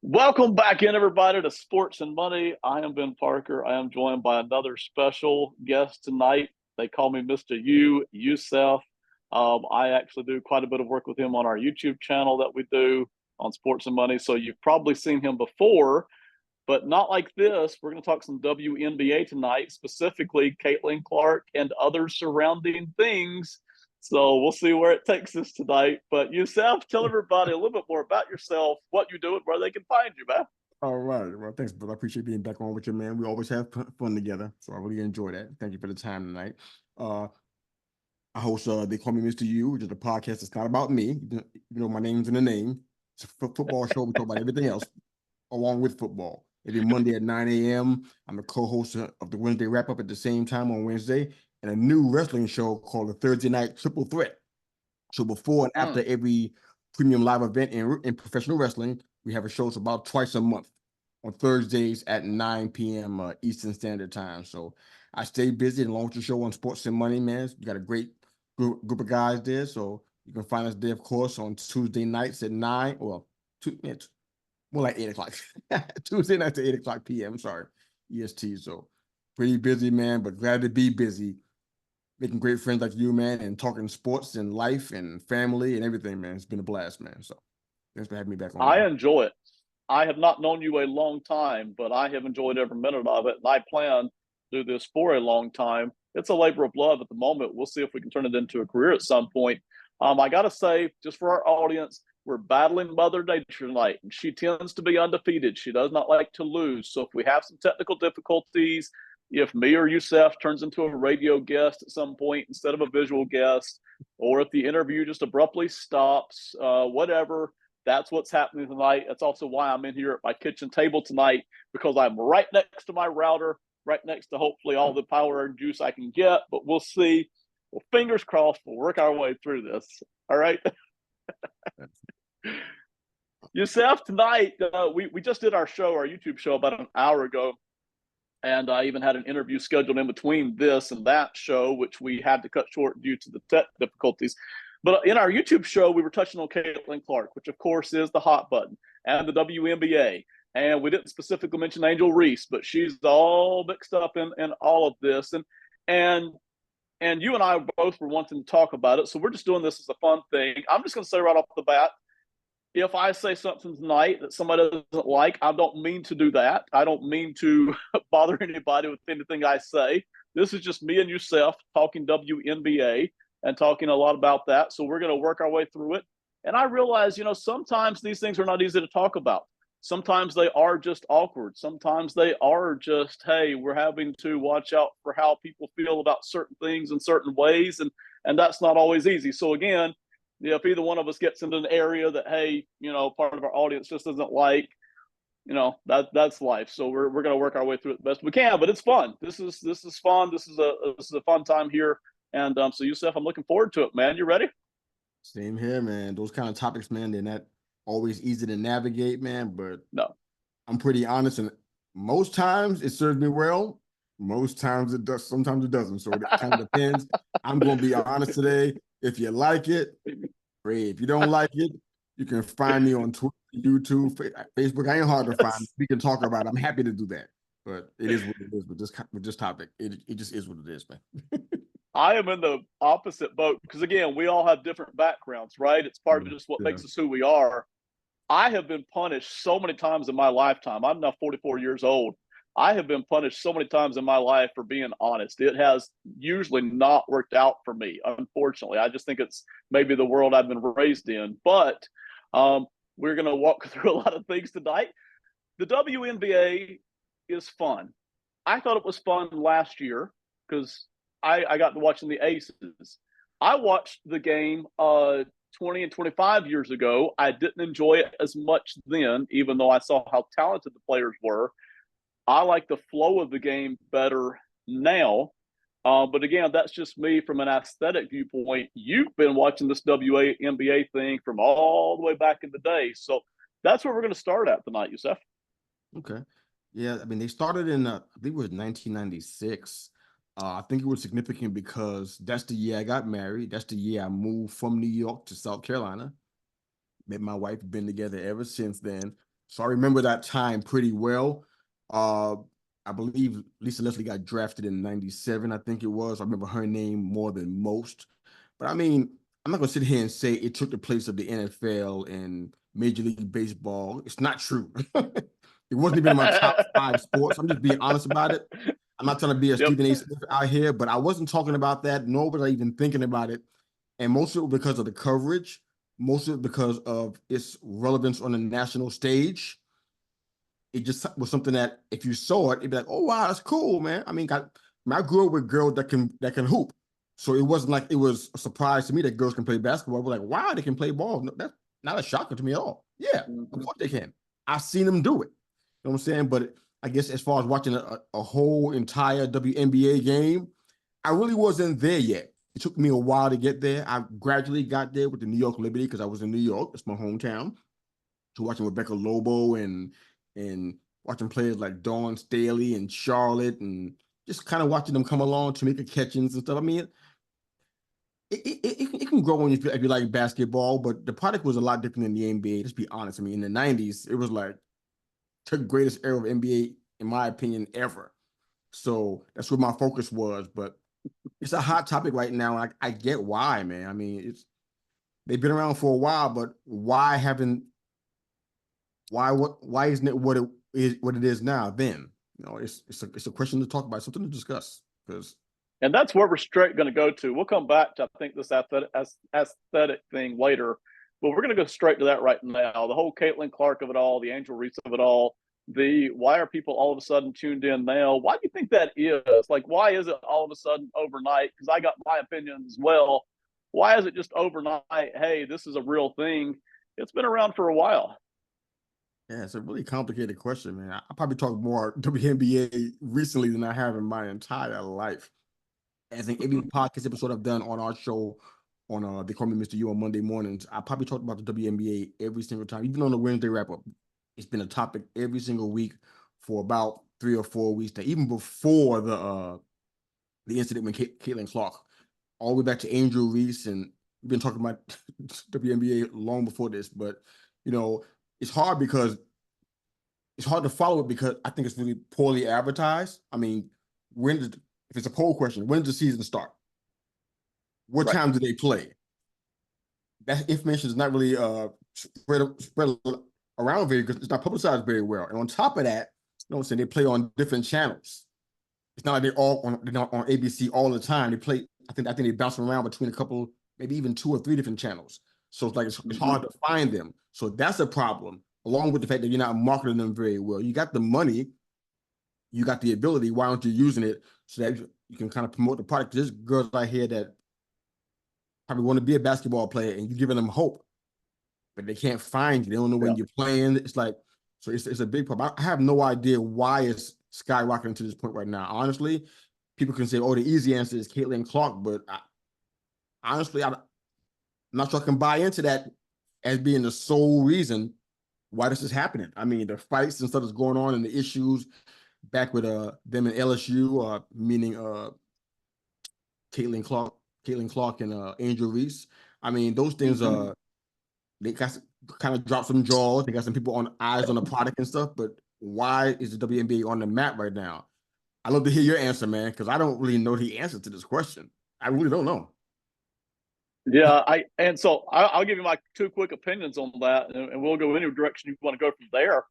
Welcome back in, everybody, to Sports and Money. I am Ben Parker. I am joined by another special guest tonight. They call me Mista Yu, Youssef. I actually do quite a bit of work with him on our YouTube channel that we do on Sports and Money. So you've probably seen him before, but not like this. We're going to talk some WNBA tonight, specifically Caitlin Clark and other surrounding things. So we'll see where it takes us tonight. But Youssef, tell everybody a little bit more about yourself, what you do, and where they can find you, man. All right. Well, thanks, brother. I appreciate being back on with you, man. We always have fun together, so I really enjoy that. Thank you for the time tonight. Uh, I host They Call Me Mr. Yu, which is a podcast that's not about me. My name's in the name. It's a football show. We talk about everything else along with football. Every Monday at 9 a.m., I'm the co-host of the Wednesday wrap-up at the same time on Wednesday, and a new wrestling show called the Thursday Night Triple Threat. So before and after every premium live event in professional wrestling, we have a show about twice a month on Thursdays at 9 p.m. Eastern Standard Time. So I stay busy and launch a show on Sports and Money, man. You got a great group of guys there. So you can find us there, of course, on Tuesday nights at 9, well, more like 8 o'clock. Tuesday nights at 8 o'clock p.m. Sorry, EST. So pretty busy, man, but glad to be busy. Making great friends like you, man, and talking sports and life and family and everything, man. It's been a blast, man. So thanks for having me back on. I enjoy it. I have not known you a long time, but I have enjoyed every minute of it. And I plan to do this for a long time. It's a labor of love at the moment. We'll see if we can turn it into a career at some point. I got to say, just for our audience, we're battling Mother Nature tonight, and she tends to be undefeated. She does not like to lose. So if we have some technical difficulties, if me or Youssef turns into a radio guest at some point instead of a visual guest, or if the interview just abruptly stops, whatever, that's what's happening tonight. That's also why I'm in here at my kitchen table tonight, because I'm right next to my router, right next to hopefully all the power and juice I can get. But we'll see. Well, fingers crossed, we'll work our way through this. All right. Youssef, tonight, we just did our show, our YouTube show, about an hour ago. And I even had an interview scheduled in between this and that show, which we had to cut short due to the tech difficulties. But in our YouTube show, we were touching on Caitlin Clark, which, of course, is the hot button, and the WNBA. And we didn't specifically mention Angel Reese, but she's all mixed up in all of this. And you and I both were wanting to talk about it, so we're just doing this as a fun thing. I'm just going to say right off the bat, if I say something tonight that somebody doesn't like, I don't mean to do that. I don't mean to bother anybody with anything I say. This is just me and Youssef talking WNBA and talking a lot about that. So we're going to work our way through it. And I realize, sometimes these things are not easy to talk about. Sometimes they are just awkward. Sometimes they are just, hey, we're having to watch out for how people feel about certain things in certain ways. And that's not always easy. So again, if either one of us gets into an area that, hey, part of our audience just doesn't like, that's life. So we're going to work our way through it the best we can. But it's fun. This is fun. This is a fun time here. And so Youssef, I'm looking forward to it, man. You ready? Same here, man. Those kind of topics, man, they're not always easy to navigate, man. But no, I'm pretty honest, and most times it serves me well. Most times it does. Sometimes it doesn't. So it kind of depends. I'm going to be honest today. If you like it, great. If you don't like it, you can find me on Twitter, YouTube, Facebook. I ain't hard to find. We can talk about it. I'm happy to do that. But it is what it is with this topic. It just is what it is, man. I am in the opposite boat because, again, we all have different backgrounds, right? It's part of just what makes us who we are. I have been punished so many times in my lifetime. I'm now 44 years old. I have been punished so many times in my life for being honest. It has usually not worked out for me, unfortunately. I just think it's maybe the world I've been raised in. But we're going to walk through a lot of things tonight. The WNBA is fun. I thought it was fun last year because I got to watching the Aces. I watched the game 20 and 25 years ago. I didn't enjoy it as much then, even though I saw how talented the players were. I like the flow of the game better now. But again, that's just me from an aesthetic viewpoint. You've been watching this WNBA thing from all the way back in the day. So that's where we're going to start at tonight, Youssef. Okay. Yeah, I mean, they started in, I think it was 1996. I think it was significant because that's the year I got married. That's the year I moved from New York to South Carolina. Met my wife, been together ever since then. So I remember that time pretty well. Uh, I believe Lisa Leslie got drafted in '97, I think it was. I remember her name more than most. But I mean, I'm not gonna sit here and say it took the place of the NFL and Major League Baseball. It's not true. It wasn't even in my top five sports. I'm just being honest about it. I'm not trying to be a Yep. Stephen A. Smith out here, but I wasn't talking about that, nor was I even thinking about it. And most of it because of the coverage, most of it because of its relevance on the national stage. It just was something that if you saw it, it'd be like, oh wow, that's cool, man. I mean, I grew up with girls that can hoop. So it wasn't like it was a surprise to me that girls can play basketball. We're like, wow, they can play ball. No, that's not a shocker to me at all. Yeah, of Mhm. course they can. I've seen them do it. You know what I'm saying? But I guess as far as watching a whole entire WNBA game, I really wasn't there yet. It took me a while to get there. I gradually got there with the New York Liberty because I was in New York. It's my hometown. To watching Rebecca Lobo and watching players like Dawn Staley and Charlotte and just kind of watching them come along, Tamika Catchings and stuff. I mean, it can grow on you if you like basketball, but the product was a lot different than the NBA. Let's be honest. I mean, in the '90s, it was like the greatest era of NBA, in my opinion, ever. So that's where my focus was. But it's a hot topic right now. I get why, man. I mean, they've been around for a while, but why isn't it what it is now then? It's a question to talk about, something to discuss. Because And that's where we're straight going to go to. We'll come back to, I think, this aesthetic thing later, but we're going to go straight to that right now. The whole Caitlin Clark of it all, the Angel Reese of it all, the why are people all of a sudden tuned in now? Why do you think that is? Like, why is it all of a sudden overnight? Because I got my opinion as well. Why is it just overnight? Hey, this is a real thing. It's been around for a while. yeah, it's a really complicated question, man. I probably talked more WNBA recently than I have in my entire life. I think every podcast episode I've done on our show on They Call Me Mr. Yu on Monday mornings, I probably talked about the WNBA every single time, even on the Wednesday wrap up. It's been a topic every single week for about 3 or 4 weeks now, even before the incident with Caitlin Clark, all the way back to Angel Reese, and we've been talking about WNBA long before this. But you know, it's hard because it's hard to follow it because I think it's really poorly advertised. I mean, if it's a poll question, when does the season start? What Right. time do they play? That information is not really spread around very good. It's not publicized very well. And on top of that, you know what I'm saying, they play on different channels. It's not like they're not on ABC all the time. They play, I think they bounce around between a couple, maybe even 2 or 3 different channels. So it's like it's Mm-hmm. hard to find them. So that's a problem, along with the fact that you're not marketing them very well. You got the money, you got the ability. Why aren't you using it so that you can kind of promote the product? There's girls out here that probably want to be a basketball player, and you're giving them hope, but they can't find you. They don't know Yeah. when you're playing. It's like, so it's a big problem. I have no idea why it's skyrocketing to this point right now. Honestly, people can say, oh, the easy answer is Caitlin Clark, but honestly, I'm not sure I can buy into that as being the sole reason why this is happening. I mean, the fights and stuff that's going on and the issues back with them and LSU, meaning Caitlin Clark, Caitlin Clark and Angel Reese. I mean, those things Mm-hmm. they got kind of dropped some jaws. They got some people on eyes on the product and stuff. But why is the WNBA on the map right now? I'd love to hear your answer, man, because I don't really know the answer to this question. I really don't know. Yeah, I'll give you my two quick opinions on that, and we'll go any direction you want to go from there.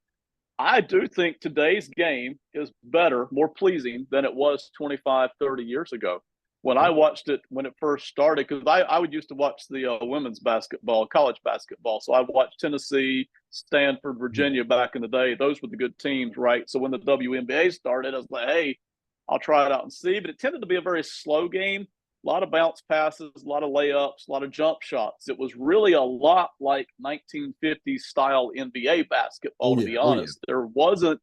I do think today's game is better, more pleasing than it was 25, 30 years ago. When I Okay. watched it when it first started, because I would used to watch the women's basketball, college basketball. So I watched Tennessee, Stanford, Yeah. Virginia back in the day. Those were the good teams, right? So when the WNBA started, I was like, hey, I'll try it out and see. But it tended to be a very slow game, a lot of bounce passes, a lot of layups, a lot of jump shots. It was really a lot like 1950s style NBA Oh basketball, to yeah. be Oh yeah. honest. There wasn't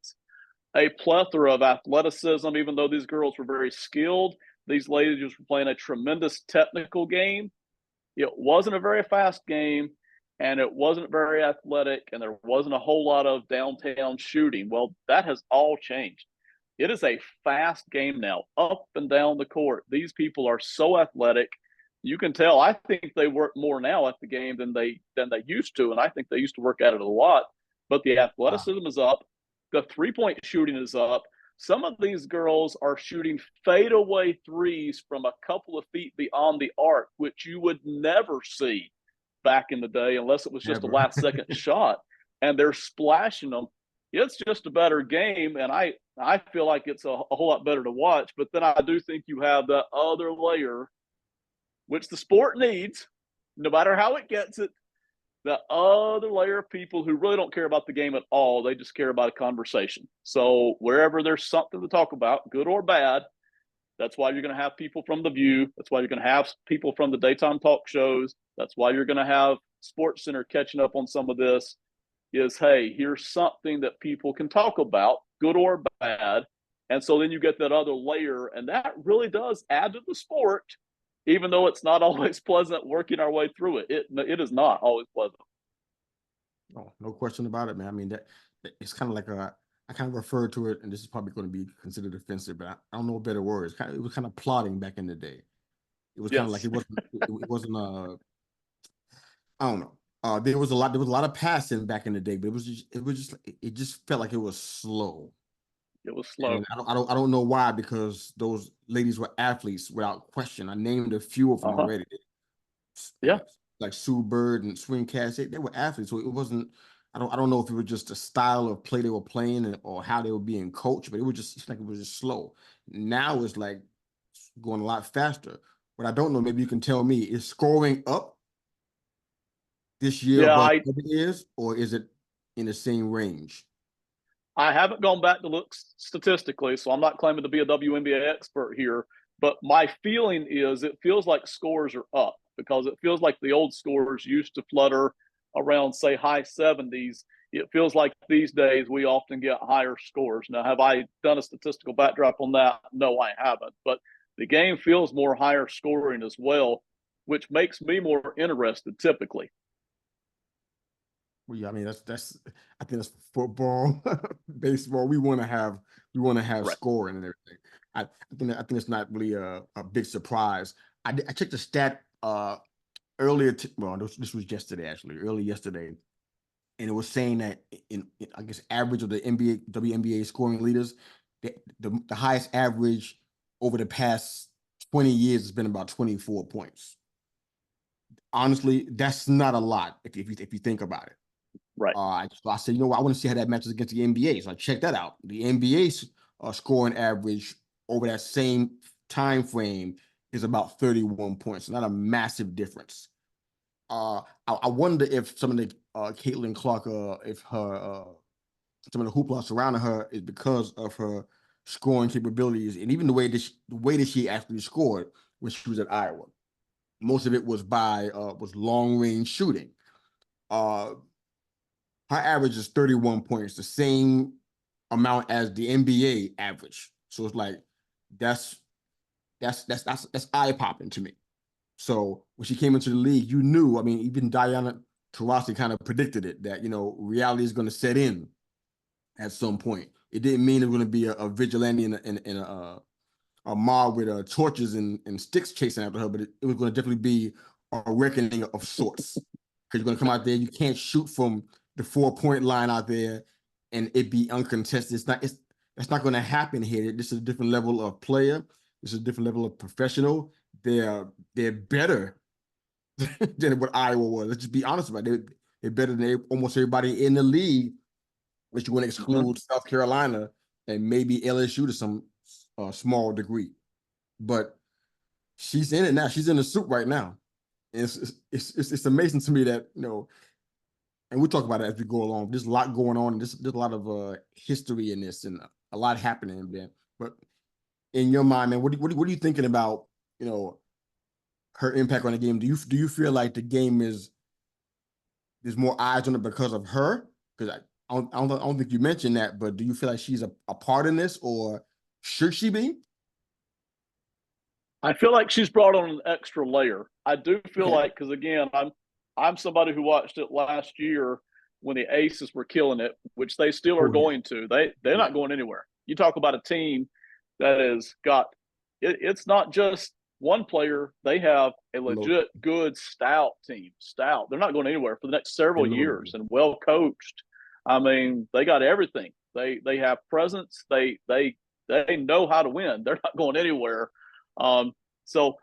a plethora of athleticism, even though these girls were very skilled. These ladies were playing a tremendous technical game. It wasn't a very fast game, and it wasn't very athletic, and there wasn't a whole lot of downtown shooting. Well, that has all changed. It is a fast game now, up and down the court. These people are so athletic. You can tell. I think they work more now at the game than they used to, and I think they used to work at it a lot. but the Wow. athleticism is up. The 3-point shooting is up. Some of these girls are shooting fadeaway threes from a couple of feet beyond the arc, which you would never see back in the day unless it was just a Never. last second shot. And they're splashing them. It's just a better game, and I feel like it's a whole lot better to watch. But then I do think you have that other layer, which the sport needs, no matter how it gets it, the other layer of people who really don't care about the game at all. They just care about a conversation. So wherever there's something to talk about, good or bad, that's why you're going to have people from The View. That's why you're going to have people from the daytime talk shows. That's why you're going to have Sports Center catching up on some of this is, hey, here's something that people can talk about, good or bad. And so then you get that other layer, and that really does add to the sport, even though it's not always pleasant working our way through it. It is not always pleasant. Oh, no question about it, man. I mean, that it's kind of like I kind of refer to it, and this is probably going to be considered offensive, but I don't know a better word. It was kind of plotting back in the day. It was kind of like Yes. it wasn't I don't know. There was a lot of passing back in the day, but it just felt like it was slow. It was slow. And I don't know why, because those ladies were athletes without question. I named a few of them Uh-huh. already. Yeah. Like Sue Bird and Swing Cash, they were athletes. So it wasn't. I don't know if it was just the style of play they were playing or how they were being coached, but it's like it was just slow. Now it's like going a lot faster. But I don't know. Maybe you can tell me: is scoring up this year Yeah, above I other years, or is it in the same range? I haven't gone back to look statistically, so I'm not claiming to be a WNBA expert here. But my feeling is it feels like scores are up because it feels like the old scores used to flutter around, say, high 70s. It feels like these days we often get higher scores. Now, have I done a statistical backdrop on that? No, I haven't. But the game feels more higher scoring as well, which makes me more interested typically. Well, yeah, I mean that's I think that's football, baseball. We want to have Right. scoring and everything. I think it's not really a big surprise. I checked the stat earlier. Well, this was yesterday, actually, early yesterday, and it was saying that in I guess average of the NBA WNBA scoring leaders, the highest average over the past 20 years has been about 24 points. Honestly, that's not a lot if you think about it. Right. I said, I want to see how that matches against the NBA. So I checked that out. The NBA's scoring average over that same time frame is about 31 points. Not a massive difference. I wonder if some of the Caitlin Clark, if her some of the hoopla surrounding her is because of her scoring capabilities, and even the way that she actually scored when she was at Iowa. Most of it was was long range shooting. Uh, Her average is 31 points, the same amount as the NBA average. So it's like that's that's eye popping to me. So when she came into the league, you knew. I mean, even Diana Taurasi kind of predicted it, that reality is going to set in at some point. It didn't mean it was going to be a vigilante a mob with torches and sticks chasing after her, but it was going to definitely be a reckoning of sorts. Because you're going to come out there, you can't shoot from the 4-point line out there and it be uncontested. That's not going to happen here. This is a different level of player. This is a different level of professional. They're better than what Iowa was. Let's just be honest about it. They're better than almost everybody in the league, which you want to Mm-hmm. exclude South Carolina and maybe LSU to some small degree. But she's in it now. She's in the soup right now. And it's amazing to me that and we'll talk about it as we go along. There's a lot going on, and there's a lot of history in this, and a lot happening there. But in your mind, man, what are you thinking about? Her impact on the game. Do you feel like the game there's more eyes on it because of her? Because I don't think you mentioned that, but do you feel like she's a part in this, or should she be? I feel like she's brought on an extra layer. I do feel Okay. like because again, I'm somebody who watched it last year when the Aces were killing it, which they still are Oh yeah, going to. They're yeah. not going anywhere. You talk about a team that has got it's not just one player. They have a Load. legit good stout team. Stout. They're not going anywhere for the next They several loaded. years and well coached. I mean, they got everything. They have presence. They know how to win. They're not going anywhere. So,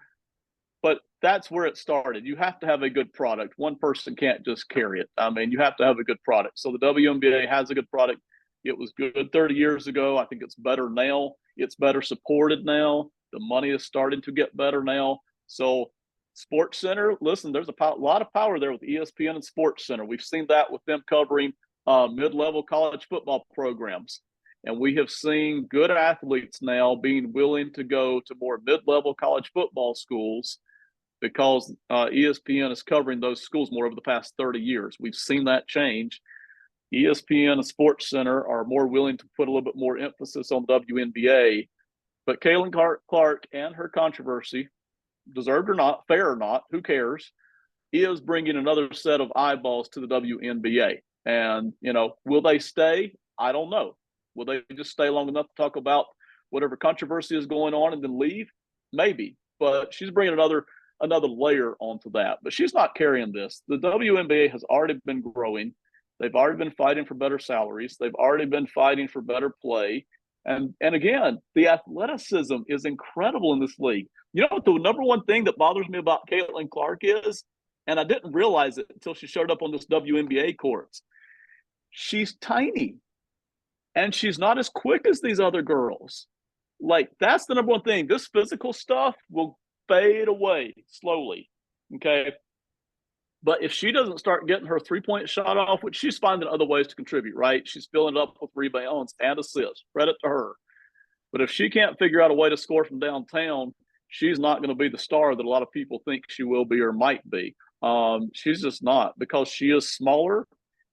but that's where it started. You have to have a good product. One person can't just carry it. I mean, you have to have a good product. So the WNBA has a good product. It was good 30 years ago. I think it's better now. It's better supported now. The money is starting to get better now. So Sports Center, listen, there's a lot of power there with ESPN and Sports Center. We've seen that with them covering mid-level college football programs. And we have seen good athletes now being willing to go to more mid-level college football schools because ESPN is covering those schools more over the past 30 years. We've seen that change. ESPN and Sports Center are more willing to put a little bit more emphasis on WNBA. But Caitlin Clark and her controversy, deserved or not, fair or not, who cares, is bringing another set of eyeballs to the WNBA. And, will they stay? I don't know. Will they just stay long enough to talk about whatever controversy is going on and then leave? Maybe. But she's bringing another layer onto that. But she's not carrying this. The WNBA has already been growing. They've already been fighting for better salaries. They've already been fighting for better play. And again, the athleticism is incredible in this league. You know what the number one thing that bothers me about Caitlin Clark is? And I didn't realize it until she showed up on this WNBA courts. She's tiny. And she's not as quick as these other girls. Like, that's the number one thing. This physical stuff will fade away slowly. Okay. But if she doesn't start getting her three-point shot off, which she's finding other ways to contribute, right? She's filling it up with rebounds and assists. Credit to her. But if she can't figure out a way to score from downtown, she's not going to be the star that a lot of people think she will be or might be. She's just not, because she is smaller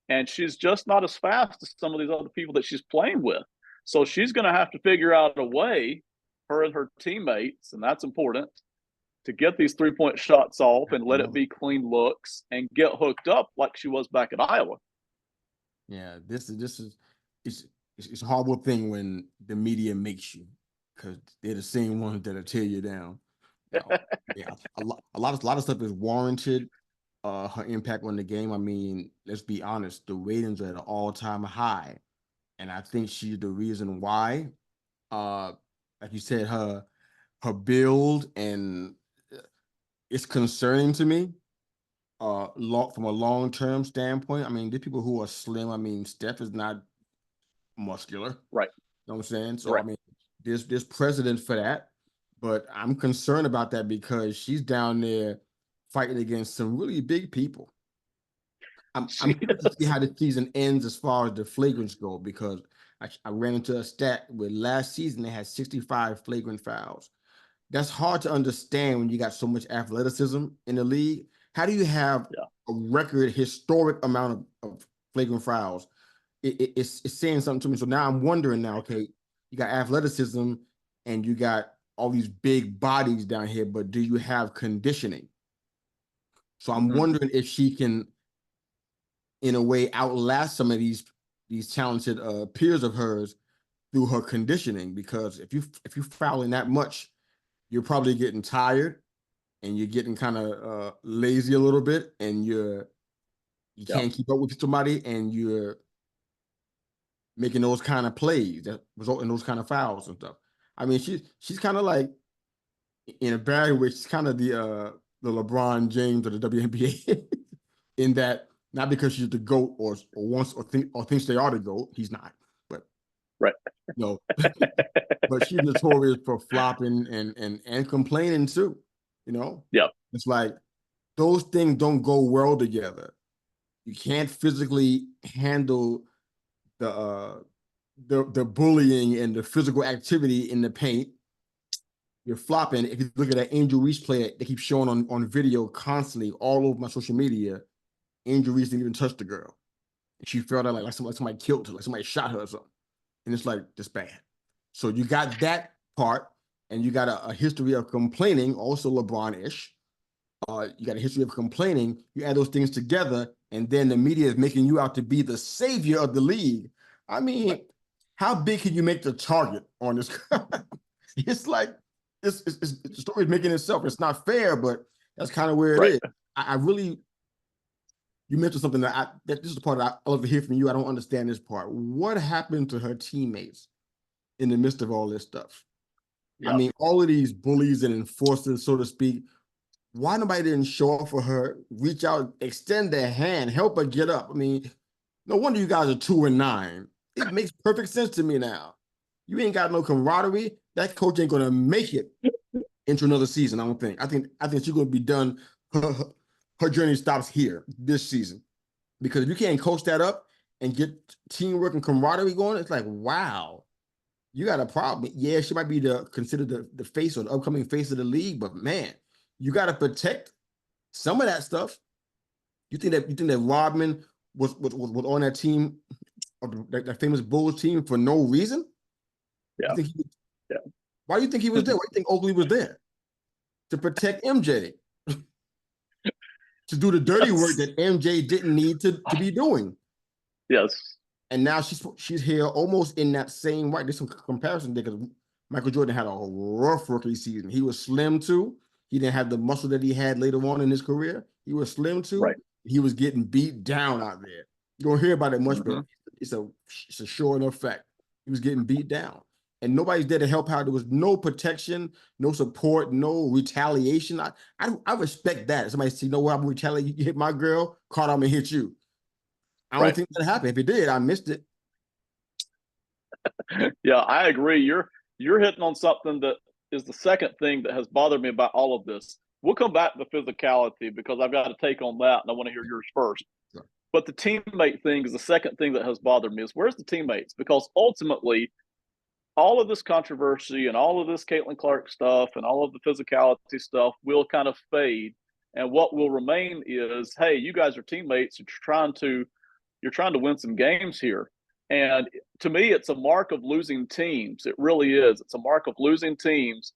and she's just not as fast as some of these other people that she's playing with. So she's going to have to figure out a way, her and her teammates, and that's important, to get these three-point shots off and let it be clean looks and get hooked up like she was back at Iowa. Yeah, it's a horrible thing when the media makes you, because they're the same ones that'll tear you down. Yeah, a lot of stuff is warranted. Her impact on the game. I mean, let's be honest, the ratings are at an all-time high, and I think she's the reason why. Like you said, her build, and it's concerning to me. From a long-term standpoint. I mean, there's people who are slim. I mean, Steph is not muscular, right? You know what I'm saying? So right. I mean, there's precedent for that, but I'm concerned about that because she's down there fighting against some really big people. I'm curious to see how the season ends as far as the flagrants go, because I ran into a stat where last season they had 65 flagrant fouls. That's hard to understand when you got so much athleticism in the league. How do you have a record historic amount of flagrant fouls? It's saying something to me. So now I'm wondering now, okay, you got athleticism and you got all these big bodies down here, but do you have conditioning? So I'm wondering if she can, in a way, outlast some of these talented peers of hers through her conditioning. Because if you fouling that much, you're probably getting tired and you're getting kind of lazy a little bit, and you can't keep up with somebody, and you're making those kind of plays that result in those kind of fouls and stuff. I mean, she's kind of like, in a bad way, she's kind of the LeBron James of the WNBA in that, not because she's the GOAT or thinks they are the GOAT. He's not, but right. No, but she's notorious for flopping and complaining too. Yeah, it's like those things don't go well together. You can't physically handle the bullying and the physical activity in the paint. You're flopping. If you look at that Angel Reese play, they keep showing on video constantly all over my social media. Angel Reese didn't even touch the girl. She felt like somebody killed her, like somebody shot her or something. And it's like, just bad. So you got that part, and you got a history of complaining, also LeBron-ish. You got a history of complaining. You add those things together, and then the media is making you out to be the savior of the league. I mean, how big can you make the target on this? It's like, the story is making itself. It's not fair, but that's kind of where it is. I really, you mentioned something that this is the part that I love to hear from you. I don't understand this part. What happened to her teammates in the midst of all this stuff? I Yeah. mean, all of these bullies and enforcers, so to speak, why nobody didn't show up for her, reach out, extend their hand, help her get up? I mean, no wonder you guys are 2-9. It makes perfect sense to me now. You ain't got no camaraderie. That coach ain't gonna make it into another season. I don't think. I think she's gonna be done. Her journey stops here this season, because if you can't coach that up and get teamwork and camaraderie going, it's like, wow, you got a problem. Yeah, she might be considered the face or the upcoming face of the league, but man, you got to protect some of that stuff. You think that Rodman was on that team, that famous Bulls team, for no reason? You Yeah. think Yeah. why do you think he was there? Why do you think Oakley was there? To protect MJ, to do the dirty work that MJ didn't need to be doing. Yes. And now she's here almost in that same way. There's some comparison there, because Michael Jordan had a rough rookie season. He was slim too. He didn't have the muscle that he had later on in his career. He was slim too. Right. He was getting beat down out there. You don't hear about it much, but it's a sure enough fact. He was getting beat down. And nobody's there to help out. There was no protection, no support, no retaliation. I respect that. Somebody say, you know what, I'm retaliating. You hit my girl, caught I'm gonna hit you. I don't think that happened. If it did, I missed it. Yeah, I agree. You're hitting on something that is the second thing that has bothered me about all of this. We'll come back to physicality because I've got a take on that, and I want to hear yours first. Sure. But the teammate thing is the second thing that has bothered me. Is where's the teammates? Because ultimately, all of this controversy and all of this Caitlin Clark stuff and all of the physicality stuff will kind of fade, and what will remain is, hey, you guys are teammates. You're trying to win some games here. And to me, it's a mark of losing teams. It really is. It's a mark of losing teams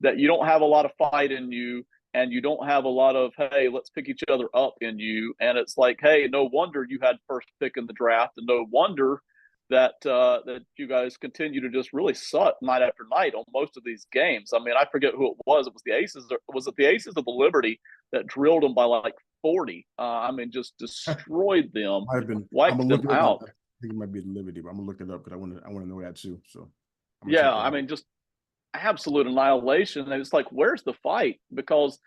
that you don't have a lot of fight in you, and you don't have a lot of, hey, let's pick each other up in you. And it's like, hey, no wonder you had first pick in the draft, and no wonder that that you guys continue to just really suck night after night on most of these games. I mean, I forget who it was. It was the Aces. Was it the Aces of the Liberty that drilled them by like 40? I mean, just destroyed them, Might have been. I'm wiped gonna them look it up. out. I think it might be the Liberty, but I'm gonna look it up because I want to know that too. So I'm gonna Yeah, check that I out. mean, just absolute annihilation. And it's like, where's the fight? Because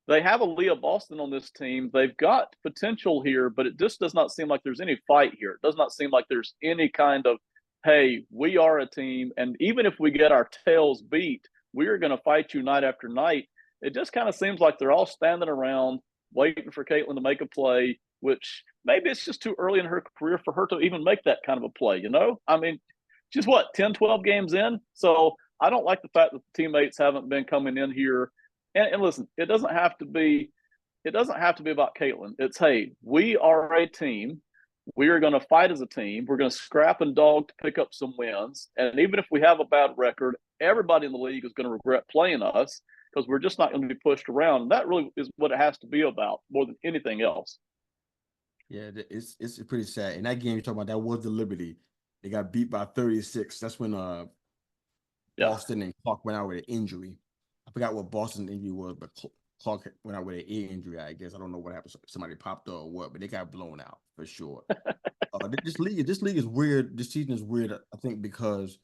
they have a Leah Boston on this team. They've got potential here, but it just does not seem like there's any fight here. It does not seem like there's any kind of, hey, we are a team, and even if we get our tails beat, we are going to fight you night after night. It just kind of seems like they're all standing around waiting for Caitlin to make a play, which maybe it's just too early in her career for her to even make that kind of a play, you know? I mean, she's what, 10, 12 games in? So I don't like the fact that the teammates haven't been coming in here. And listen, it doesn't have to be about Caitlin. It's, hey, we are a team. We are going to fight as a team. We're going to scrap and dog to pick up some wins. And even if we have a bad record, everybody in the league is going to regret playing us because we're just not going to be pushed around. And that really is what it has to be about more than anything else. Yeah, it's pretty sad. In that game you're talking about, that was the Liberty. They got beat by 36. That's when Boston and Clark went out with an injury. I forgot what Boston's injury was, but Clark went out with an ear injury, I guess. I don't know what happened. Somebody popped up or what, but they got blown out for sure. This league is weird. This season is weird, I think, because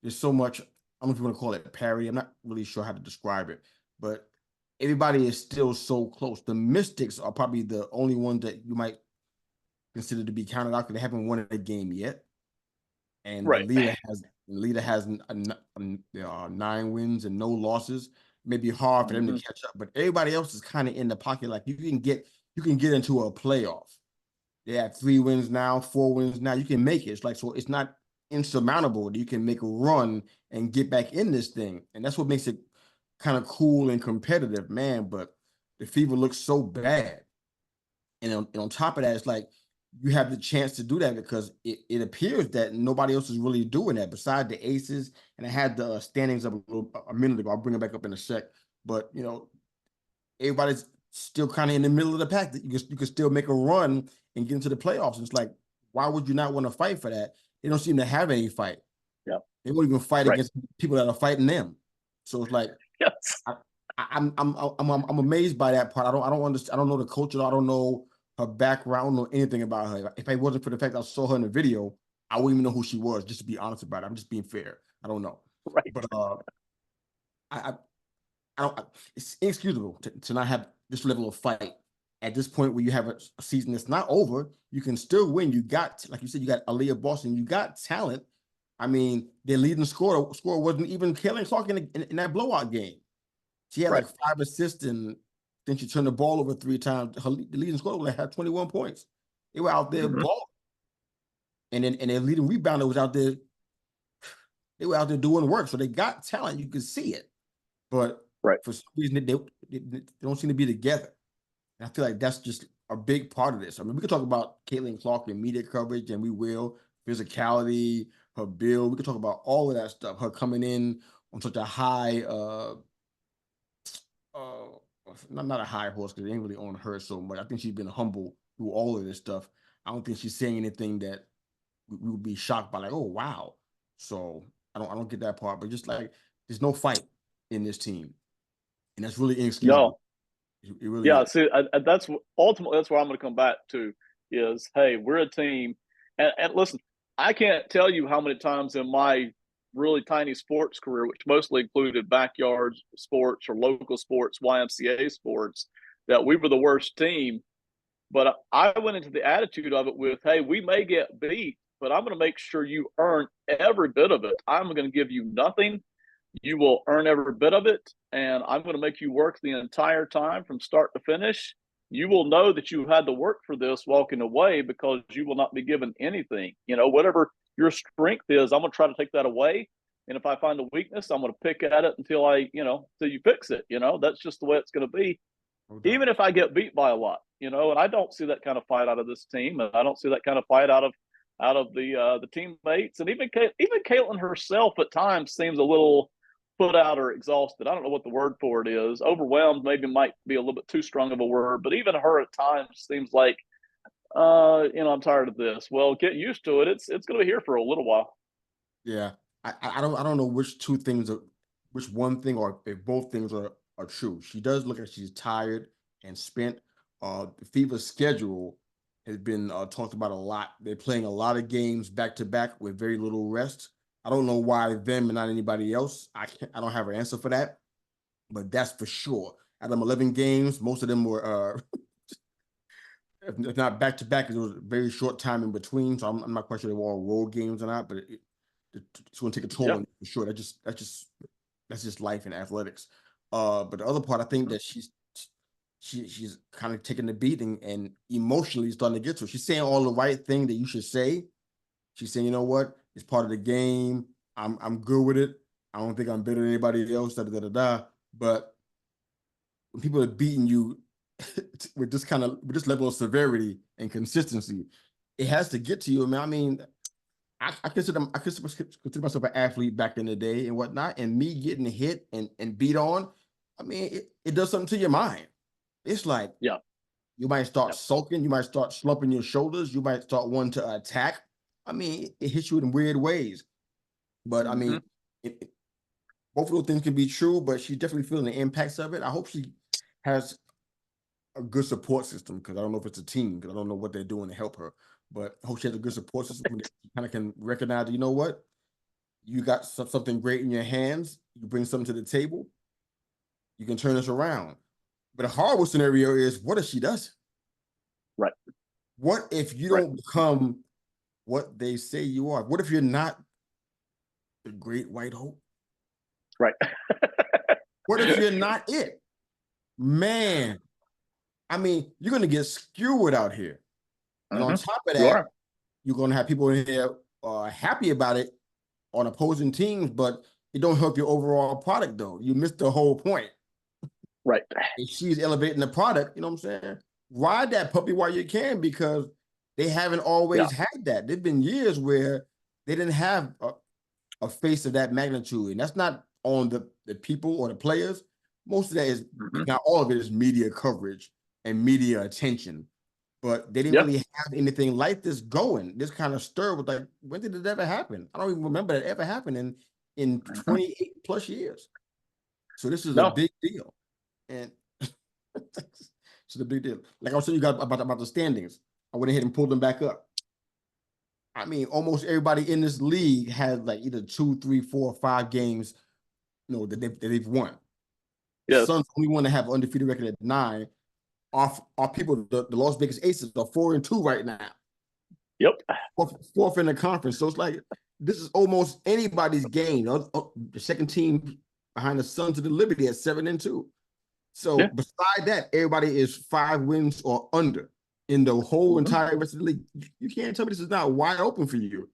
there's so much. I don't know if you want to call it parity. I'm not really sure how to describe it, but everybody is still so close. The Mystics are probably the only ones that you might consider to be counted out because they haven't won a game yet. And Right. the leader has 9 wins and no losses. It may be hard for them to catch up, but everybody else is kind of in the pocket. Like you can get into a playoff. They have 3 wins now, 4 wins now. You can make it. It's like, so it's not insurmountable. You can make a run and get back in this thing, and that's what makes it kind of cool and competitive, man. But the Fever looks so bad, and on top of that, it's like you have the chance to do that because it appears that nobody else is really doing that besides the Aces. And I had the standings up a minute ago. I'll bring it back up in a sec. But you know, everybody's still kind of in the middle of the pack. That you can still make a run and get into the playoffs. And it's like, why would you not want to fight for that? They don't seem to have any fight. Yeah. They won't even fight against people that are fighting them. So it's like, yes. I'm amazed by that part. I don't understand. I don't know the culture. I don't know her background, I don't know anything about her. If it wasn't for the fact I saw her in the video, I wouldn't even know who she was, just to be honest about it. I'm just being fair. I don't know. Right. But I don't, it's inexcusable to not have this level of fight at this point where you have a season that's not over. You can still win. You got, like you said, you got Aaliyah Boston. You got talent. I mean, their leading scorer wasn't even Caitlin Clark in that blowout game. She had Right. like 5 assists, and then she turned the ball over 3 times. The leading scorer had 21 points. They were out there balling. And then their leading rebounder was out there. They were out there doing work. So they got talent. You could see it. But Right. for some reason, they don't seem to be together. And I feel like that's just a big part of this. I mean, we could talk about Caitlin Clark and media coverage, and we will. Physicality, her build. We could talk about all of that stuff. Her coming in on such a high, not a high horse, because it ain't really on her so much. I think she's been humble through all of this stuff. I don't think she's saying anything that we would be shocked by, like, oh wow. So I don't get that part. But just like there's no fight in this team, and that's really inexcusable. No. It really Yeah. is. See, that's ultimately that's where I'm going to come back to is, hey, we're a team, and listen, I can't tell you how many times in my really tiny sports career, which mostly included backyard sports or local sports, YMCA sports, that we were the worst team. But I went into the attitude of it with, hey, we may get beat, but I'm going to make sure you earn every bit of it. I'm going to give you nothing. You will earn every bit of it, and I'm going to make you work the entire time from start to finish. You will know that you had to work for this walking away because you will not be given anything. Whatever your strength is, I'm going to try to take that away. And if I find a weakness, I'm going to pick at it until you fix it. That's just the way it's going to be. No doubt. Even if I get beat by a lot, and I don't see that kind of fight out of this team, and I don't see that kind of fight out of the teammates, and even Caitlin herself at times seems a little put out or exhausted. I don't know what the word for it is. Overwhelmed maybe might be a little bit too strong of a word, but even her at times seems like, I'm tired of this. Well, get used to it. It's going to be here for a little while. Yeah, I don't know which two things are, which one thing or if both things are true. She does look like she's tired and spent. The Fever's schedule has been talked about a lot. They're playing a lot of games back to back with very little rest. I don't know why them and not anybody else. I don't have an answer for that, but that's for sure. Out of them 11 games, most of them were if not back to back, it was a very short time in between. So I'm not quite sure they were all road games or not, but it's going to take a toll on you for sure. That's just life in athletics. But the other part, I think that she's kind of taking the beating and emotionally starting to get to it. She's saying all the right thing that you should say. She's saying, you know what, it's part of the game. I'm good with it. I don't think I'm better than anybody else. Da da da da. But when people are beating you with this level of severity and consistency, it has to get to you. I mean, I consider myself an athlete back in the day and whatnot, and me getting hit and beat on, I mean, it does something to your mind. It's like, Yeah. You might start sulking, you might start slumping your shoulders, you might start wanting to attack. I mean, it hits you in weird ways. But I mean, both of those things can be true, but she's definitely feeling the impacts of it. I hope she has a good support system, because I don't know if it's a team, because I don't know what they're doing to help her. But I hope she has a good support system that kind of can recognize, you know what, you got something great in your hands, you bring something to the table, you can turn this around. But a horrible scenario is, what if she doesn't? Right. What if you don't become what they say you are? What if you're not the great white hope? Right. What if you're not it? Man, I mean, you're going to get skewered out here. And on top of that, you're going to have people in here happy about it on opposing teams, but it don't help your overall product, though. You missed the whole point. Right. If she's elevating the product, you know what I'm saying? Ride that puppy while you can, because they haven't always had that. There've been years where they didn't have a face of that magnitude. And that's not on the people or the players. Most of that is, not all of it is media coverage and media attention. But they didn't really have anything like this going. This kind of stir was like, when did it ever happen? I don't even remember it ever happening in 28 plus years. So this is a big deal. And So the big deal. Like I was telling you guys about the standings. I went ahead and pulled them back up. I mean, almost everybody in this league has like either 2, 3, 4, 5 games, that they've won. The Yes. Suns only want to have an undefeated record at 9. Our people, the Las Vegas Aces, are 4-2 right now. Yep. Fourth in the conference. So it's like this is almost anybody's game. The second team behind the Suns of the Liberty at 7-2. So Yeah. beside that, everybody is 5 wins or under in the whole entire rest of the league. You can't tell me this is not wide open for you.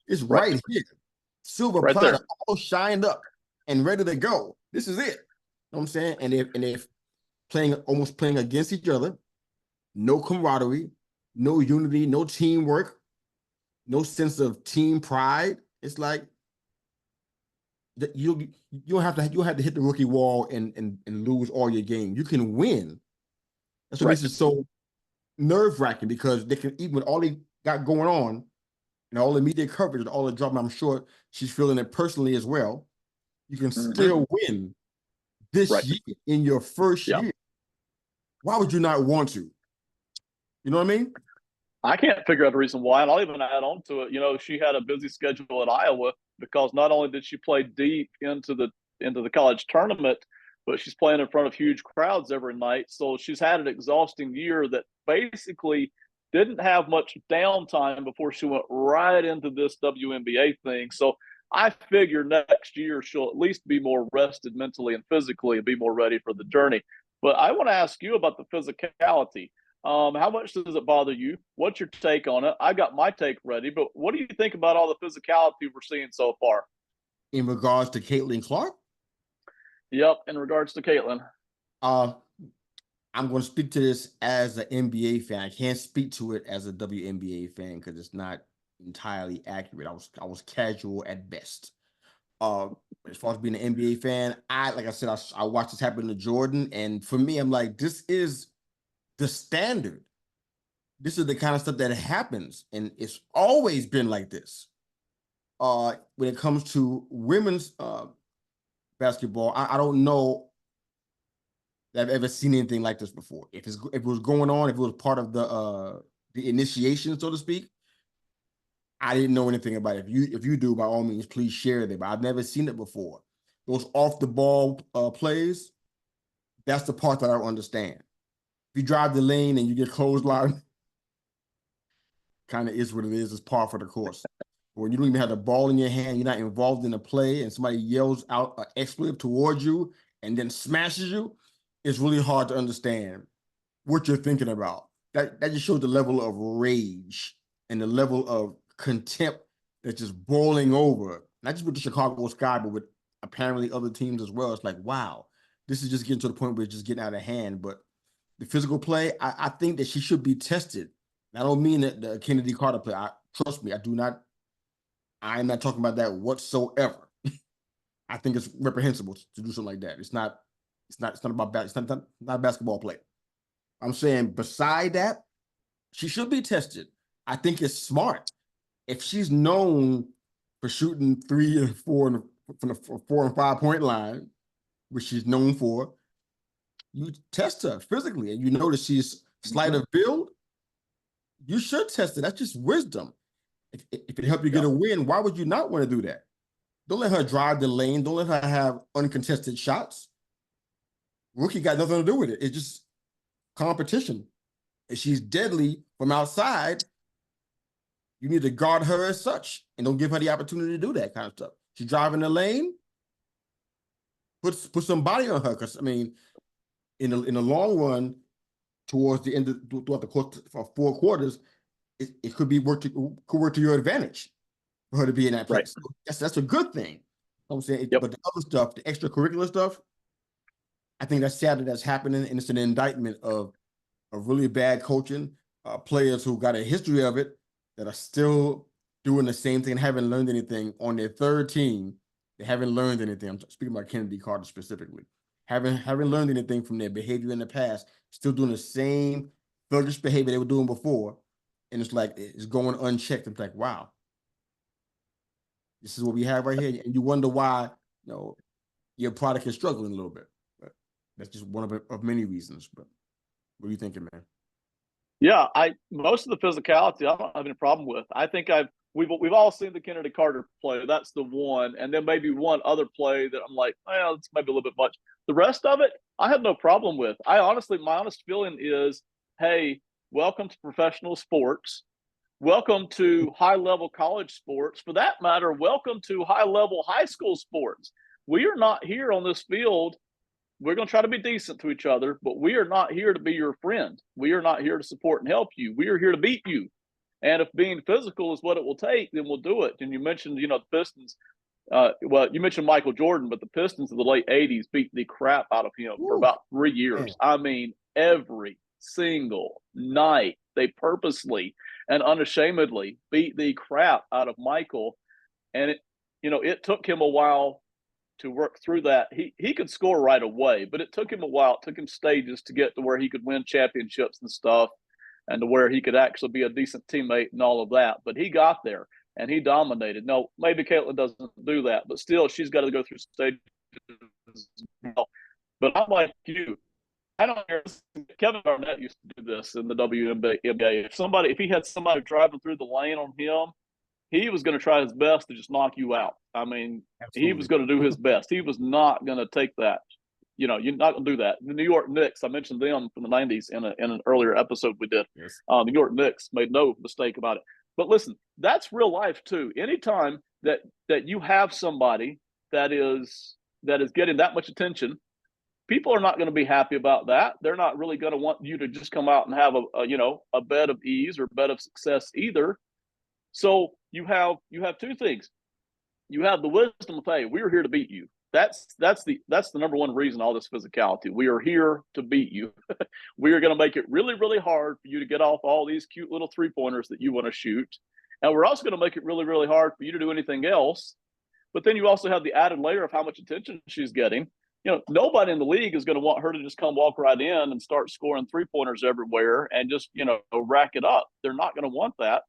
It's right here. Silver Right platter, there. all shined up and ready to go. This is it. You know what I'm saying? And if almost playing against each other, no camaraderie, no unity, no teamwork, no sense of team pride. It's like you have to hit the rookie wall and lose all your games. You can win. That's what makes it so nerve-wracking, because they can, even with all they got going on and all the media coverage and all the drama, I'm sure she's feeling it personally as well. You can still win this year in your first year. Why would you not want to? You know what I mean? I can't figure out a reason why, and I'll even add on to it. She had a busy schedule at Iowa because not only did she play deep into the college tournament, but she's playing in front of huge crowds every night. So she's had an exhausting year that basically didn't have much downtime before she went right into this WNBA thing. So I figure next year she'll at least be more rested mentally and physically and be more ready for the journey. But I want to ask you about the physicality. How much does it bother you? What's your take on it? I got my take ready, but what do you think about all the physicality we're seeing so far? In regards to Caitlin Clark? Yep, in regards to Caitlin. I'm going to speak to this as an NBA fan. I can't speak to it as a WNBA fan because it's not entirely accurate. I was casual at best. As far as being an NBA fan, like I said, I watched this happen to Jordan, and for me, I'm like, this is the standard. This is the kind of stuff that happens, and it's always been like this. When it comes to women's basketball, I don't know that I've ever seen anything like this before. If it was going on, if it was part of the initiation, so to speak, I didn't know anything about it. If you do, by all means, please share it. But I've never seen it before. Those off the ball plays, that's the part that I don't understand. If you drive the lane and you get clothesline, kind of is what it is. It's par for the course. When you don't even have the ball in your hand, you're not involved in the play, and somebody yells out an expletive towards you and then smashes you, it's really hard to understand what you're thinking about. That just shows the level of rage and the level of contempt that's just boiling over, not just with the Chicago Sky, but with apparently other teams as well. It's like, wow, this is just getting to the point where it's just getting out of hand. But the physical play, I think that she should be tested. I don't mean that the Kennedy Carter play. Trust me, I am not talking about that whatsoever. I think it's reprehensible to do something like that. It's not a basketball play. I'm saying beside that, she should be tested. I think it's smart. If she's known for shooting 3 and 4 from the 4 and 5 point line, which she's known for, you test her physically, and you notice she's slight of build, you should test it. That's just wisdom. If it helped you get a win, why would you not want to do that? Don't let her drive the lane. Don't let her have uncontested shots. Rookie got nothing to do with it. It's just competition. If she's deadly from outside, you need to guard her as such and don't give her the opportunity to do that kind of stuff. She's driving the lane, put some body on her. Because, I mean, in the long run, towards the end throughout the course of 4 quarters, it could work to your advantage for her to be in that place. Right. So that's a good thing. You know I'm saying, but the other stuff, the extracurricular stuff, I think that's sad that that's happening, and it's an indictment of really bad coaching, players who got a history of it that are still doing the same thing and haven't learned anything on their third team. They haven't learned anything. I'm speaking about Kennedy Carter specifically. Haven't learned anything from their behavior in the past. Still doing the same thuggish behavior they were doing before, and it's like it's going unchecked. It's like, wow, this is what we have right here, and you wonder why your product is struggling a little bit. But that's just one of many reasons. But What are you thinking, man? Yeah, I most of the physicality I don't have any problem with. I think we've all seen the Kennedy Carter play. That's the one, and then maybe one other play that I'm like, well, it's maybe a little bit much. The rest of it, I have no problem with. I honestly, my honest feeling is, hey, welcome to professional sports. Welcome to high level college sports. For that matter, welcome to high level high school sports. We are not here on this field. We're going to try to be decent to each other, but we are not here to be your friend. We are not here to support and help you. We are here to beat you. And if being physical is what it will take, then we'll do it. And you mentioned, the Pistons. Well, you mentioned Michael Jordan, but the Pistons of the late '80s beat the crap out of him for about 3 years. Man. I mean, every single night they purposely and unashamedly beat the crap out of Michael. And it took him a while to work through that. He could score right away, but it took him a while. It took him stages to get to where he could win championships and stuff, and to where he could actually be a decent teammate and all of that. But he got there and he dominated. No, maybe Caitlin doesn't do that, but still, she's got to go through stages. But I'm like you. I don't care. Kevin Garnett used to do this in the WNBA. If he had somebody driving through the lane on him, he was going to try his best to just knock you out. I mean, Absolutely. He was going to do his best. He was not going to take that. You're not going to do that. The New York Knicks, I mentioned them from the '90s in an earlier episode we did. Yes. The New York Knicks made no mistake about it. But listen, that's real life too. Anytime that you have somebody that is getting that much attention, people are not going to be happy about that. They're not really going to want you to just come out and have a bed of ease or bed of success either. So you have two things. You have the wisdom of, hey, we're here to beat you. That's the number one reason all this physicality. We are here to beat you. We are going to make it really, really hard for you to get off all these cute little 3-pointers that you want to shoot. And we're also going to make it really, really hard for you to do anything else. But then you also have the added layer of how much attention she's getting. Nobody in the league is going to want her to just come walk right in and start scoring 3-pointers everywhere and just, rack it up. They're not going to want that.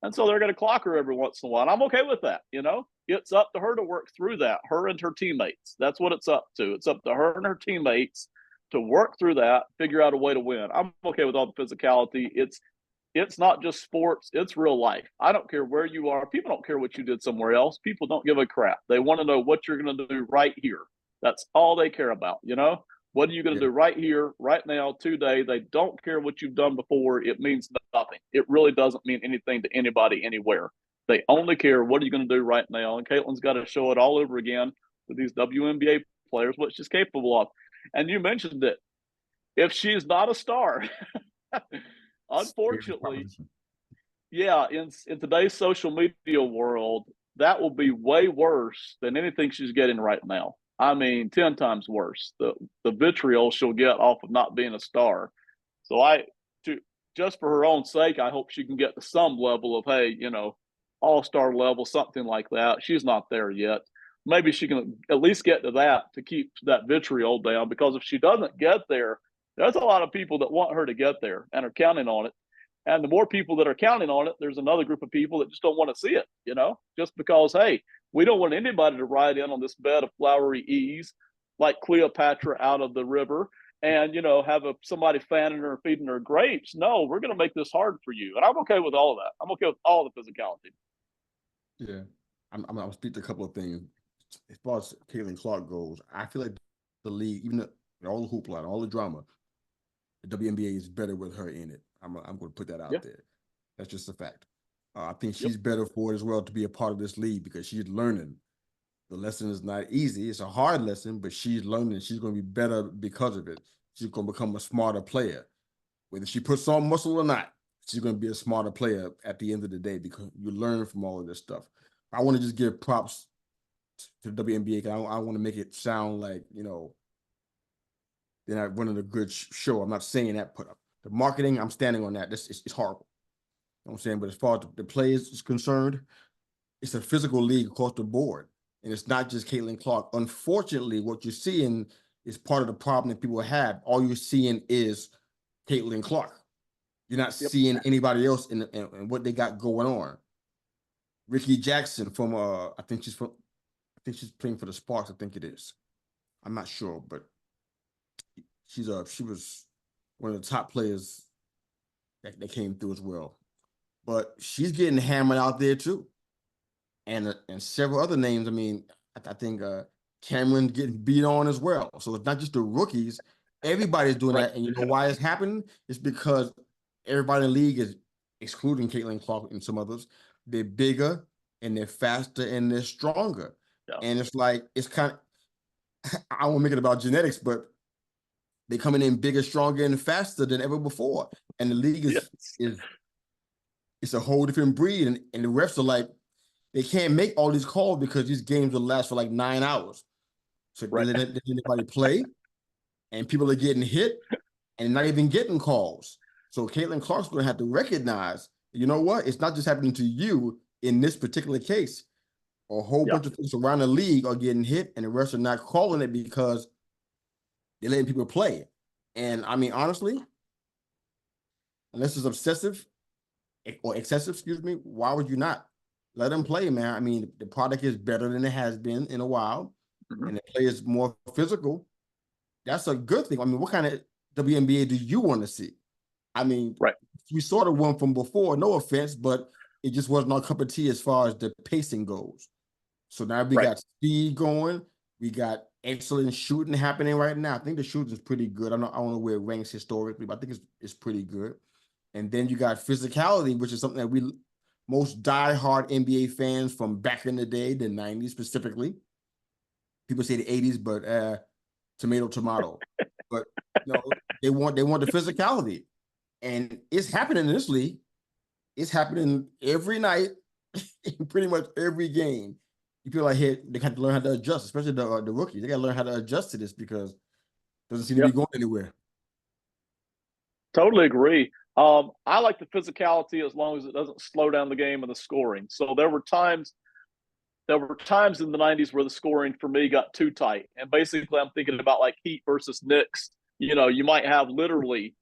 And so they're going to clock her every once in a while. And I'm okay with that. It's up to her to work through that, her and her teammates. That's what it's up to. It's up to her and her teammates to work through that, figure out a way to win. I'm okay with all the physicality. It's not just sports. It's real life. I don't care where you are. People don't care what you did somewhere else. People don't give a crap. They want to know what you're going to do right here. That's all they care about. What are you going to do right here, right now, today? They don't care what you've done before. It means nothing. It really doesn't mean anything to anybody anywhere. They only care, what are you going to do right now? And Caitlin's got to show it all over again with these WNBA players, what she's capable of. And you mentioned it. If she's not a star, unfortunately, in today's social media world, that will be way worse than anything she's getting right now. I mean, 10 times worse. The vitriol she'll get off of not being a star. So just for her own sake, I hope she can get to some level of, hey, all-star level, something like that. She's not there yet. Maybe she can at least get to that to keep that vitriol down, because if she doesn't get there, there's a lot of people that want her to get there and are counting on it. And the more people that are counting on it, there's another group of people that just don't want to see it, just because, hey, we don't want anybody to ride in on this bed of flowery ease like Cleopatra out of the river and, have somebody fanning her, feeding her grapes. No, we're going to make this hard for you. And I'm okay with all of that. I'm okay with all the physicality. Yeah. I'll speak to a couple of things. As far as Caitlin Clark goes, I feel like the league, even all the hoopla and all the drama, the WNBA is better with her in it. I'm going to put that out there. That's just a fact. I think she's better for it as well to be a part of this league, because she's learning. The lesson is not easy. It's a hard lesson, but she's learning. She's going to be better because of it. She's going to become a smarter player. Whether she puts on muscle or not, she's going to be a smarter player at the end of the day, because you learn from all of this stuff. I want to just give props to the WNBA, because I want to make it sound like, they're not running a good show. I'm not saying that, but the marketing, I'm standing on that. It's horrible. You know what I'm saying? But as far as the players is concerned, it's a physical league across the board. And it's not just Caitlin Clark. Unfortunately, what you're seeing is part of the problem that people have. All you're seeing is Caitlin Clark. You're not seeing anybody else in what they got going on. Ricky Jackson from I think she's playing for the Sparks. I think it is. I'm not sure, but she was one of the top players that came through as well. But she's getting hammered out there too, and several other names. I mean, I think Cameron getting beat on as well. So it's not just the rookies; everybody's doing Right. that. And you know why it's happening? It's because everybody in the league is, excluding Caitlin Clark and some others, they're bigger and they're faster and they're stronger. Yeah. And it's like it's kind of I won't make it about genetics, but they're coming in bigger, stronger, and faster than ever before. And the league Yes. is it's a whole different breed. And the refs are like, they can't make all these calls because these games will last for like 9 hours. So Right. they let anybody play, and people are getting hit and not even getting calls. So Caitlin Clark's going to have to recognize, you know what? It's not just happening to you in this particular case. A whole bunch of folks around the league are getting hit, and the refs are not calling it because they're letting people play. And I mean, honestly, unless it's obsessive or excessive, excuse me, why would you not let them play, man? I mean, the product is better than it has been in a while, and the play is more physical. That's a good thing. I mean, what kind of WNBA do you want to see? I mean, Right. we saw the one from before, no offense, but it just wasn't our cup of tea as far as the pacing goes. So now we got speed going. We got excellent shooting happening right now. I think the shooting is pretty good. I don't know where it ranks historically, but I think it's pretty good. And then you got physicality, which is something that most diehard NBA fans from back in the day, the 90s specifically. People say the 80s, but tomato. But they want the physicality. And it's happening in this league. It's happening every night, in pretty much every game. You feel like they have to learn how to adjust, especially the rookies. They got to learn how to adjust to this because it doesn't seem to be going anywhere. Totally agree. I like the physicality as long as it doesn't slow down the game and the scoring. So there were times in the 90s where the scoring for me got too tight. And basically I'm thinking about like Heat versus Knicks. You might have literally,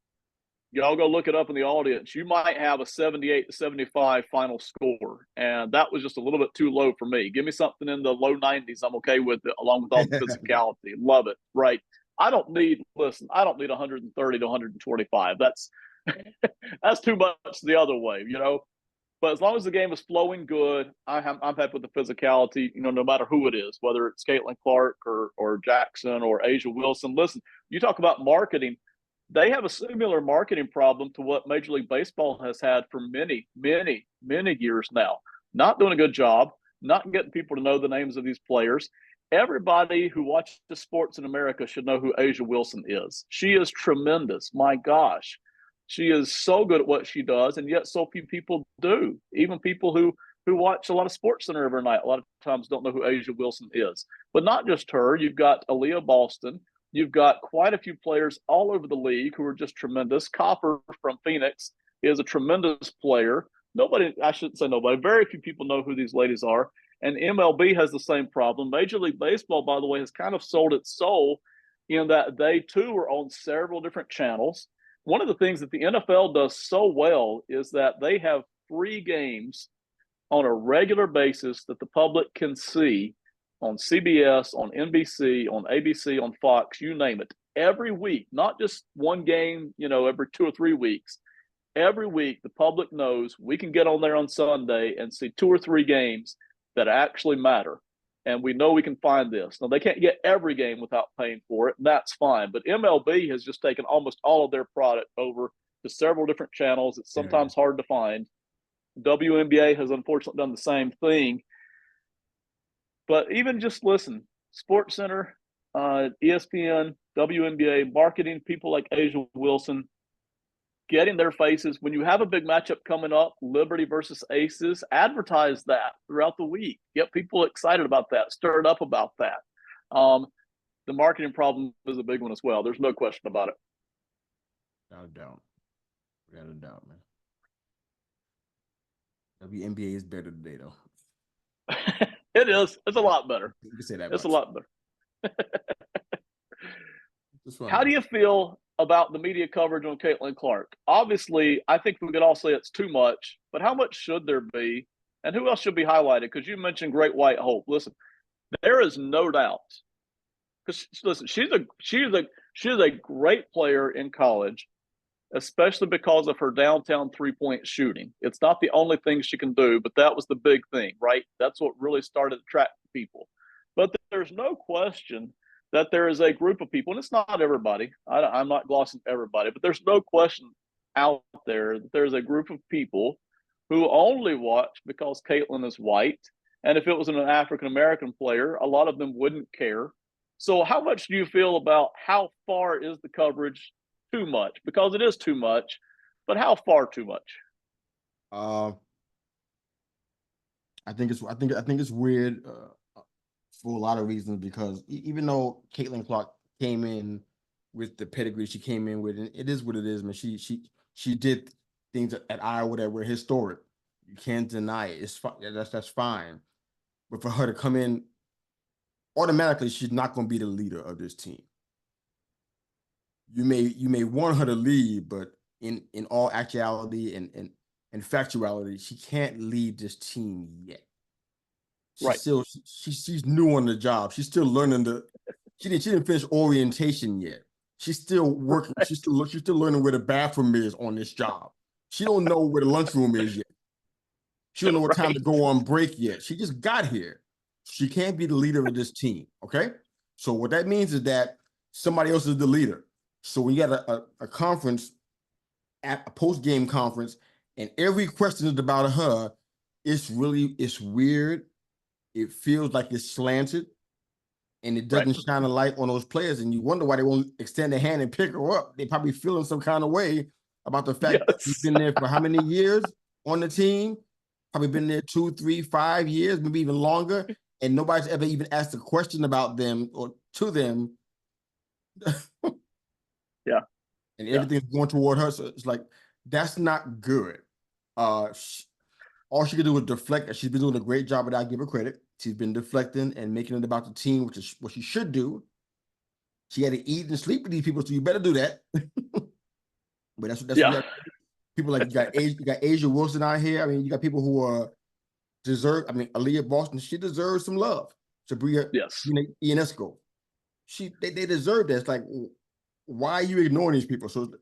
y'all go look it up in the audience, you might have a 78-75 final score. And that was just a little bit too low for me. Give me something in the low 90s. I'm okay with it, along with all the physicality. Love it. Right. I don't need 130 to 125. That's too much the other way, But as long as the game is flowing good, I'm happy with the physicality, no matter who it is, whether it's Caitlin Clark or Jackson or Asia Wilson. Listen, you talk about marketing. They have a similar marketing problem to what Major League Baseball has had for many, many, many years now. Not doing a good job, not getting people to know the names of these players. Everybody who watches sports in America should know who Asia Wilson is. She is tremendous. My gosh. She is so good at what she does, and yet so few people do. Even people who watch a lot of Sports Center every night, a lot of times don't know who Asia Wilson is. But not just her. You've got Aaliyah Boston. You've got quite a few players all over the league who are just tremendous. Copper from Phoenix is a tremendous player. I shouldn't say nobody, very few people know who these ladies are. And MLB has the same problem. Major League Baseball, by the way, has kind of sold its soul in that they too are on several different channels. One of the things that the NFL does so well is that they have free games on a regular basis that the public can see on CBS, on NBC, on ABC, on Fox, you name it, every week, not just one game, every 2 or 3 weeks. Every week, the public knows we can get on there on Sunday and see 2 or 3 games that actually matter. And we know we can find this. Now, they can't get every game without paying for it, and that's fine. But MLB has just taken almost all of their product over to several different channels. It's sometimes hard to find. WNBA has unfortunately done the same thing. But even just listen, Sports Center, ESPN, WNBA, marketing, people like Asia Wilson, getting their faces. When you have a big matchup coming up, Liberty versus Aces, advertise that throughout the week. Get people excited about that, stir it up about that. The marketing problem is a big one as well. There's no question about it. Without a doubt, man. WNBA is better today, though. It is. It's a lot better. You can say that it's much. A lot better. How do you feel about the media coverage on Caitlin Clark? Obviously, I think we could all say it's too much, but how much should there be? And who else should be highlighted? Because you mentioned Great White Hope. Listen, there is no doubt. Because listen, she's a great player in college. especially because of her downtown 3-point shooting. It's not the only thing she can do, but that was the big thing, right? That's what really started attracting people. But there's no question that there is a group of people, and it's not everybody. I'm not glossing everybody, but there's no question out there that there's a group of people who only watch because Caitlin is white. And if it was an African American player, a lot of them wouldn't care. So, how much do you feel about how far is the coverage too much? Because it is too much, but how far too much? Uh, I think it's weird for a lot of reasons because even though Caitlin Clark came in with the pedigree she came in with, and it is what it is, man. She did things at Iowa that were historic. You can't deny it. It's that's fine. But for her to come in automatically, she's not going to be the leader of this team. You may want her to lead, but in all actuality and factuality, she can't lead this team yet. Right. She's new on the job. She's still learning she didn't finish orientation yet. She's still working. Right. She's still learning where the bathroom is on this job. She don't know where the lunchroom is yet. She don't know what time to go on break yet. She just got here. She can't be the leader of this team. Okay. So what that means is that somebody else is the leader. So we got a conference, at a post-game conference, and every question is about her. It's weird. It feels like it's slanted, and it doesn't shine a light on those players. And you wonder why they won't extend a hand and pick her up. They probably feeling some kind of way about the fact that she's been there for how many years on the team? Probably been there 2, 3, 5 years, maybe even longer. And nobody's ever even asked a question about them or to them. Yeah. And everything's going toward her. So it's like, that's not good. All she could do was deflect. She's been doing a great job, but I give her credit. She's been deflecting and making it about the team, which is what she should do. She had to eat and sleep with these people, so you better do that. But that's what people like. You got Asia Wilson out here. I mean, you got people who deserve. I mean, Aaliyah Boston, she deserves some love. Sabria, Ionesco, they deserve that. It's like, why are you ignoring these people? So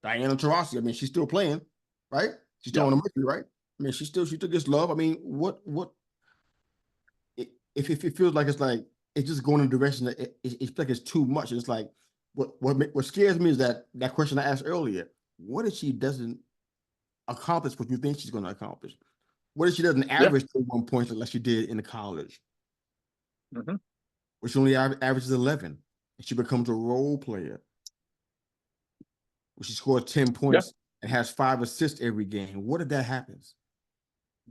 Diana Taurasi, I mean, she's still playing, right? She's still on the Mercury, right? I mean, she took this love. I mean, what if it feels like it's just going in a direction that it's like it's too much. It's like what scares me is that question I asked earlier. What if she doesn't accomplish what you think she's going to accomplish? What if she doesn't average 1 point like she did in the college? Mm-hmm. Which only averages 11, and she becomes a role player. Where she scores 10 points and has 5 assists every game. What if that happens?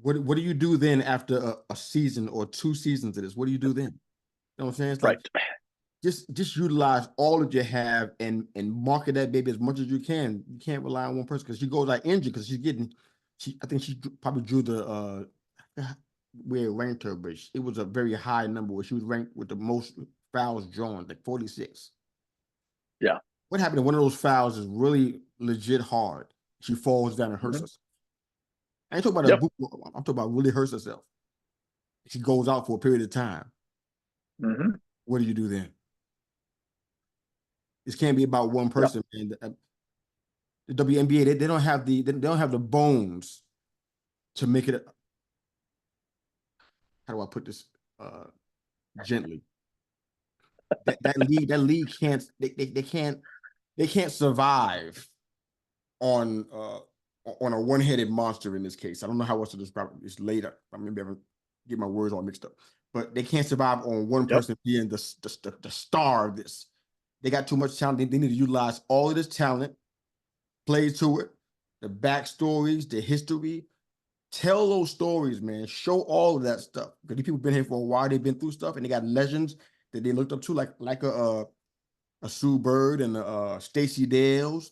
What do you do then after a season or 2 seasons of this? What do you do then? You know what I'm saying? It's like just utilize all that you have and market that baby as much as you can. You can't rely on one person because she goes out injured because I think she probably drew the where it ranked her, but it was a very high number where she was ranked with the most fouls drawn, like 46. Yeah. What happened if one of those fouls is really legit hard? She falls down and hurts herself. I ain't talking about I'm talking about really hurts herself. She goes out for a period of time. Mm-hmm. What do you do then? This can't be about one person, man. The WNBA, they don't have the bones to make it. How do I put this gently? that league can't they can't survive on a one-headed monster in this case. I don't know how else to describe it. It's later. I maybe I get my words all mixed up. But they can't survive on one person being the star of this. They got too much talent. They need to utilize all of this talent, play to it, the backstories, the history. Tell those stories, man. Show all of that stuff. Because these people been here for a while. They've been through stuff, and they got legends that they looked up to, like a Sue Bird and Stacey Dales,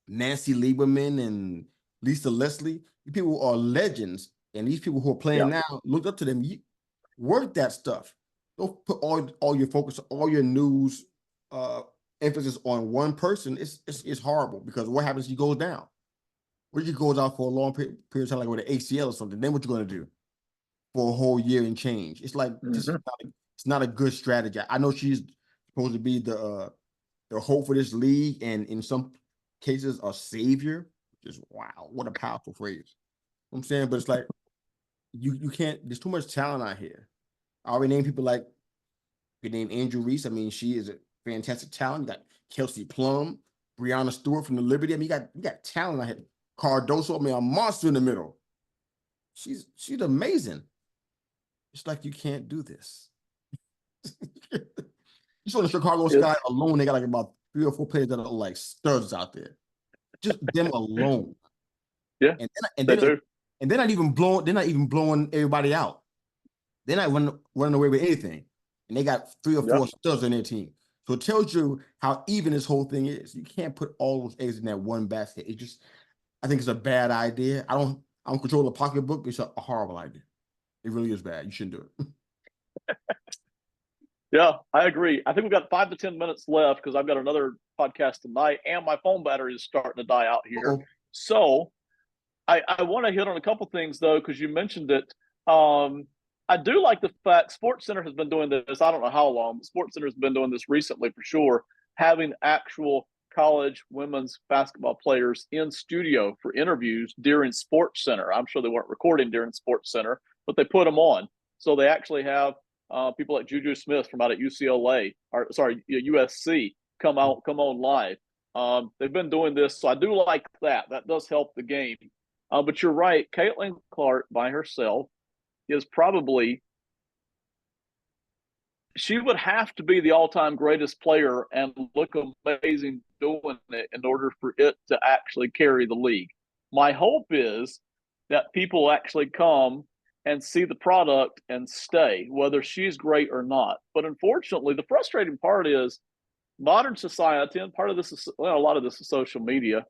Nancy Lieberman, and Lisa Leslie. These people are legends, and these people who are playing now looked up to them. You work that stuff. Don't put all your focus, all your news emphasis on one person. It's horrible because what happens? He goes down. What if he goes out for a long period of time, like with an ACL or something? Then what you going to do for a whole year and change? It's like it's not a good strategy. I know she's supposed to be the hope for this league, and in some cases a savior, which is wow, what a powerful phrase. You know what I'm saying, but it's like you can't. There's too much talent out here. I already named people like you named Angel Reese. I mean, she is a fantastic talent. You got Kelsey Plum, Brianna Stewart from the Liberty. I mean, you got talent out here. Cardoso, I mean, a monster in the middle. She's amazing. It's like you can't do this. You saw the Chicago Sky alone, they got like about 3 or 4 players that are like studs out there. Just them alone. Yeah. And they're not even blowing everybody out. They're not running away with anything. And they got 3 or 4 studs on their team. So it tells you how even this whole thing is. You can't put all those eggs in that one basket. I think it's a bad idea. I don't control the pocketbook, but it's a horrible idea. It really is bad. You shouldn't do it. Yeah, I agree. I think we've got 5 to 10 minutes left because I've got another podcast tonight and my phone battery is starting to die out here. Uh-oh. So I want to hit on a couple things, though, because you mentioned it. I do like the fact SportsCenter has been doing this. I don't know how long, but SportsCenter has been doing this recently for sure, having actual college women's basketball players in studio for interviews during SportsCenter. I'm sure they weren't recording during SportsCenter, but they put them on. So they actually have people like Juju Smith from out at UCLA, or sorry, USC, come on live. They've been doing this, so I do like that. That does help the game. But you're right, Caitlin Clark by herself is probably, she would have to be the all-time greatest player and look amazing doing it in order for it to actually carry the league. My hope is that people actually come and see the product and stay, whether she's great or not. But unfortunately, the frustrating part is modern society, and part of this is, well, a lot of this is social media.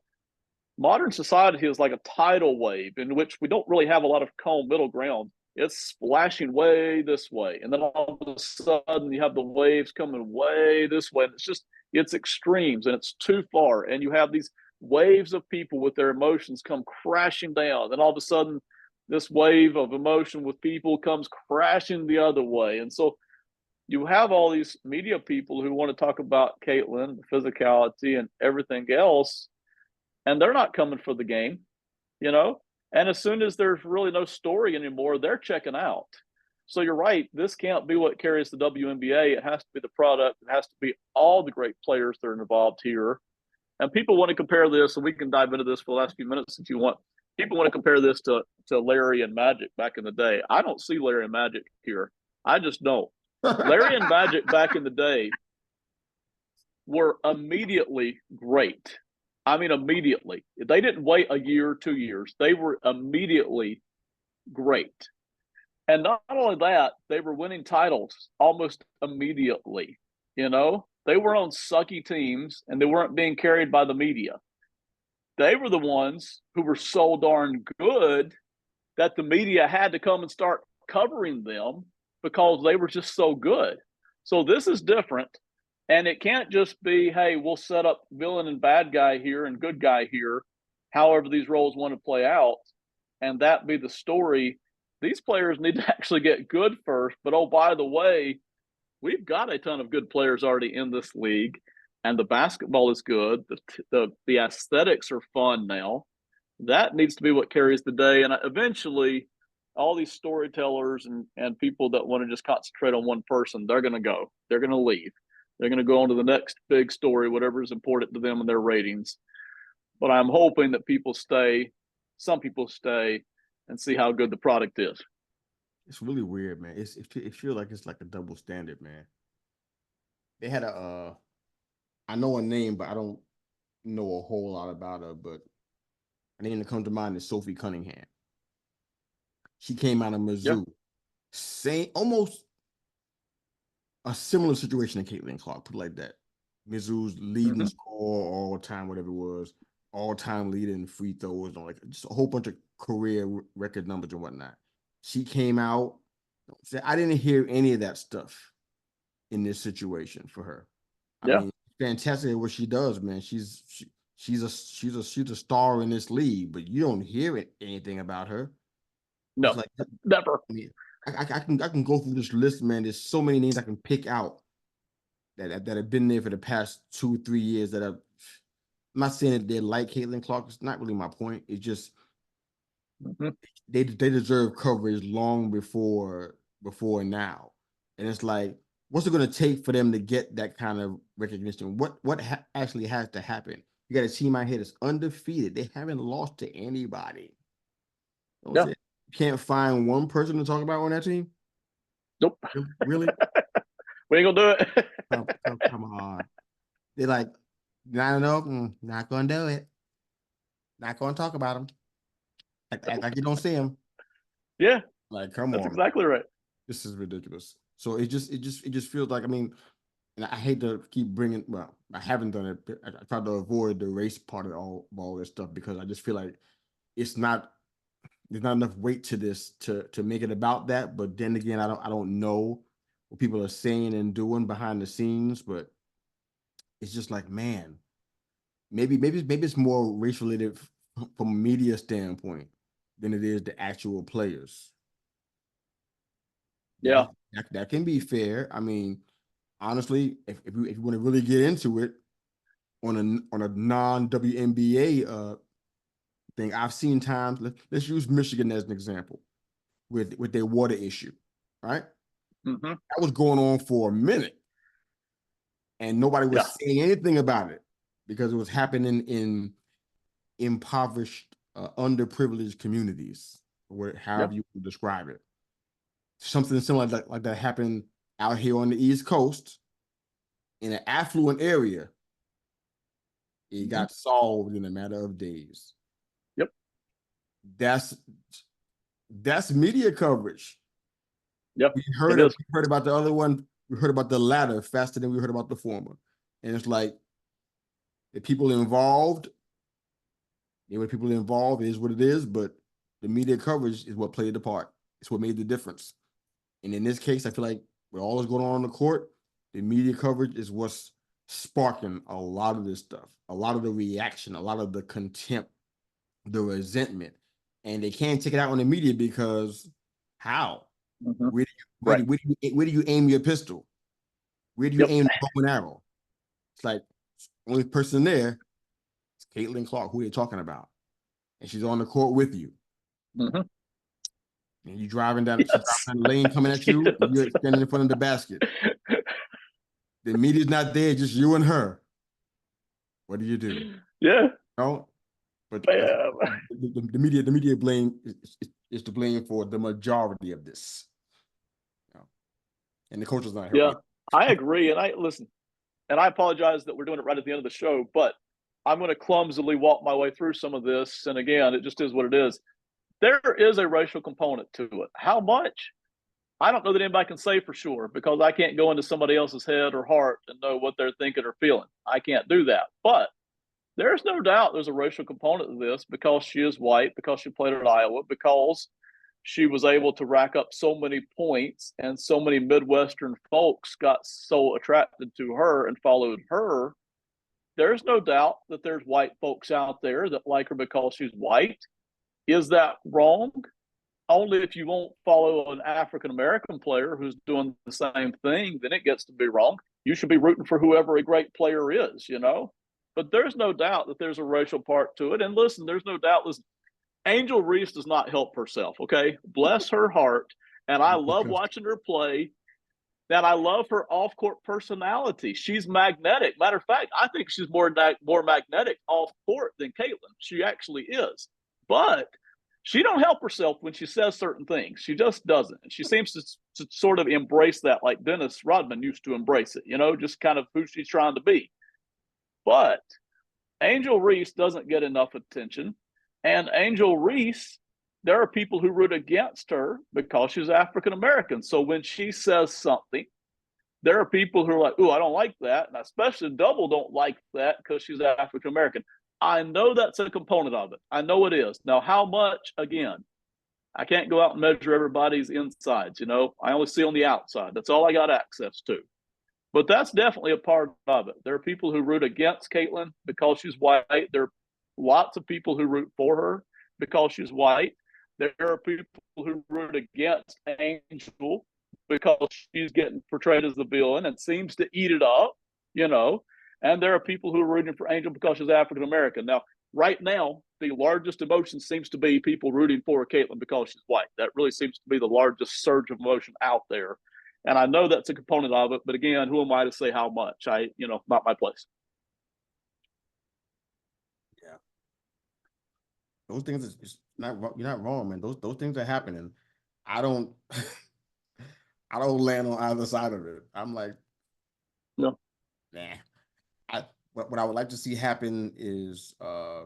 Modern society is like a tidal wave in which we don't really have a lot of calm middle ground. It's splashing way this way, and then all of a sudden you have the waves coming way this way. And it's extremes, and it's too far. And you have these waves of people with their emotions come crashing down. Then all of a sudden, this wave of emotion with people comes crashing the other way. And so you have all these media people who want to talk about Caitlin, the physicality, and everything else, and they're not coming for the game, And as soon as there's really no story anymore, they're checking out. So you're right. This can't be what carries the WNBA. It has to be the product. It has to be all the great players that are involved here. And people want to compare this, and we can dive into this for the last few minutes if you want. People want to compare this to Larry and Magic back in the day. I don't see Larry and Magic here. I just don't. Larry and Magic back in the day were immediately great. I mean, immediately. They didn't wait a year, 2 years. They were immediately great. And not only that, they were winning titles almost immediately. They were on sucky teams, and they weren't being carried by the media. They were the ones who were so darn good that the media had to come and start covering them because they were just so good. So this is different. And it can't just be, hey, we'll set up villain and bad guy here and good guy here, however these roles want to play out, and that be the story. These players need to actually get good first. But, oh, by the way, we've got a ton of good players already in this league, and the basketball is good. The aesthetics are fun now. That needs to be what carries the day. And eventually, all these storytellers and people that want to just concentrate on one person, they're going to go. They're going to leave. They're going to go on to the next big story, whatever is important to them and their ratings. But I'm hoping that people stay, some people stay, and see how good the product is. It's really weird, man. It feels like it's like a double standard, man. They had I know a name, but I don't know a whole lot about her, but a name that comes to mind is Sophie Cunningham. She came out of Mizzou. Yeah. Same, almost a similar situation to Caitlin Clark, put it like that. Mizzou's leading scorer all time, whatever it was, all-time leader in free throws, and like just a whole bunch of career record numbers and whatnot. She came out. I didn't hear any of that stuff in this situation for her. I mean, fantastic at what she does, man. She's a star in this league, but you don't hear anything about her. No, like, never. I mean, I can go through this list, man. There's so many names I can pick out that have been there for the past 2-3 years that I'm not saying that they like Caitlin Clark. It's not really my point. It's just Mm-hmm. they deserve coverage long before now, and it's like, what's it going to take for them to get that kind of recognition? What actually has to happen? You got a team out here that's undefeated. They haven't lost to anybody. You Yeah. can't find one person to talk about on that team. Nope. Really? We ain't gonna do it. Come on. They're like, not enough. Not gonna do it. Not gonna talk about them. Act like you don't see them. Yeah, Like, come that's on, exactly right. this is ridiculous. So it just feels like, I mean, and I hate to keep bringing. Well, I haven't done it. I tried to avoid the race part of all this stuff because I just feel like it's not. There's not enough weight to this to make it about that. But then again, I don't know what people are saying and doing behind the scenes. But it's just like, man, maybe it's more race related from a media standpoint than it is the actual players. Yeah. That can be fair. I mean, honestly, if you want to really get into it on a non WNBA thing, I've seen times. Let's use Michigan as an example with their water issue, right? Mm-hmm. That was going on for a minute, and nobody Yeah. was saying anything about it because it was happening in impoverished, underprivileged communities, or Yeah. however you would describe it. Something similar like that happened out here on the East Coast in an affluent area. It Mm-hmm. got solved in a matter of days. Yep. That's media coverage. Yep. We It is. heard about the other one. We heard about the latter faster than we heard about the former. And it's like the people involved, the people involved is what it is, but the media coverage is what played the part. It's what made the difference. And in this case, I feel like with all that's going on the court, the media coverage is what's sparking a lot of this stuff, a lot of the reaction, a lot of the contempt, the resentment. And they can't take it out on the media because how? Mm-hmm. Where do Right. where do you aim your pistol? Where do you Yep. aim the bow and arrow? It's like only person there is Caitlin Clark, who they're talking about. And she's on the court with you. Mm-hmm. And you driving down, she's Yes. driving down the lane coming at you, and you're Yes. standing in front of the basket. The media's not there, just you and her. What do you do? Yeah. No, but Man. the media blame is to blame for the majority of this. You know? And the coach is not Yeah. helping. I agree. And I listen, and I apologize that we're doing it right at the end of the show, but I'm going to clumsily walk my way through some of this. And again, it just is what it is. There is a racial component to it. How much? I don't know that anybody can say for sure because I can't go into somebody else's head or heart and know what they're thinking or feeling. I can't do that. But there's no doubt there's a racial component to this because she is white, because she played at Iowa, because she was able to rack up so many points and so many Midwestern folks got so attracted to her and followed her. There's no doubt that there's white folks out there that like her because she's white. Is that wrong? Only if you won't follow an African American player who's doing the same thing, then it gets to be wrong. You should be rooting for whoever a great player is, you know? But there's no doubt that there's a racial part to it. And listen, there's no doubt, listen, Angel Reese does not help herself, okay? Bless her heart. And I love watching her play. And I love her off court personality. She's magnetic. Matter of fact, I think she's more magnetic off court than Caitlin. She actually is. But she don't help herself when she says certain things. She just doesn't. And she seems to sort of embrace that like Dennis Rodman used to embrace it, you know, just kind of who she's trying to be. But Angel Reese doesn't get enough attention. And Angel Reese, there are people who root against her because she's African American. So when she says something, there are people who are like, "Oh, I don't like that," and especially double don't like that because she's African American. I know that's a component of it. I know it is. Now, how much? Again, I can't go out and measure everybody's insides. You know, I only see on the outside. That's all I got access to. But that's definitely a part of it. There are people who root against Caitlin because she's white. There are lots of people who root for her because she's white. There are people who root against Angel because she's getting portrayed as the villain and seems to eat it up, you know. and there are people who are rooting for Angel because she's African American. Now, right now, the largest emotion seems to be people rooting for Caitlin because she's white. That really seems to be the largest surge of emotion out there. And I know that's a component of it, but again, who am I to say how much? Not my place. Yeah, those things is not you're not wrong, man. Those things are happening. I don't I don't land on either side of it. I'm like, No. nah. What I would like to see happen is I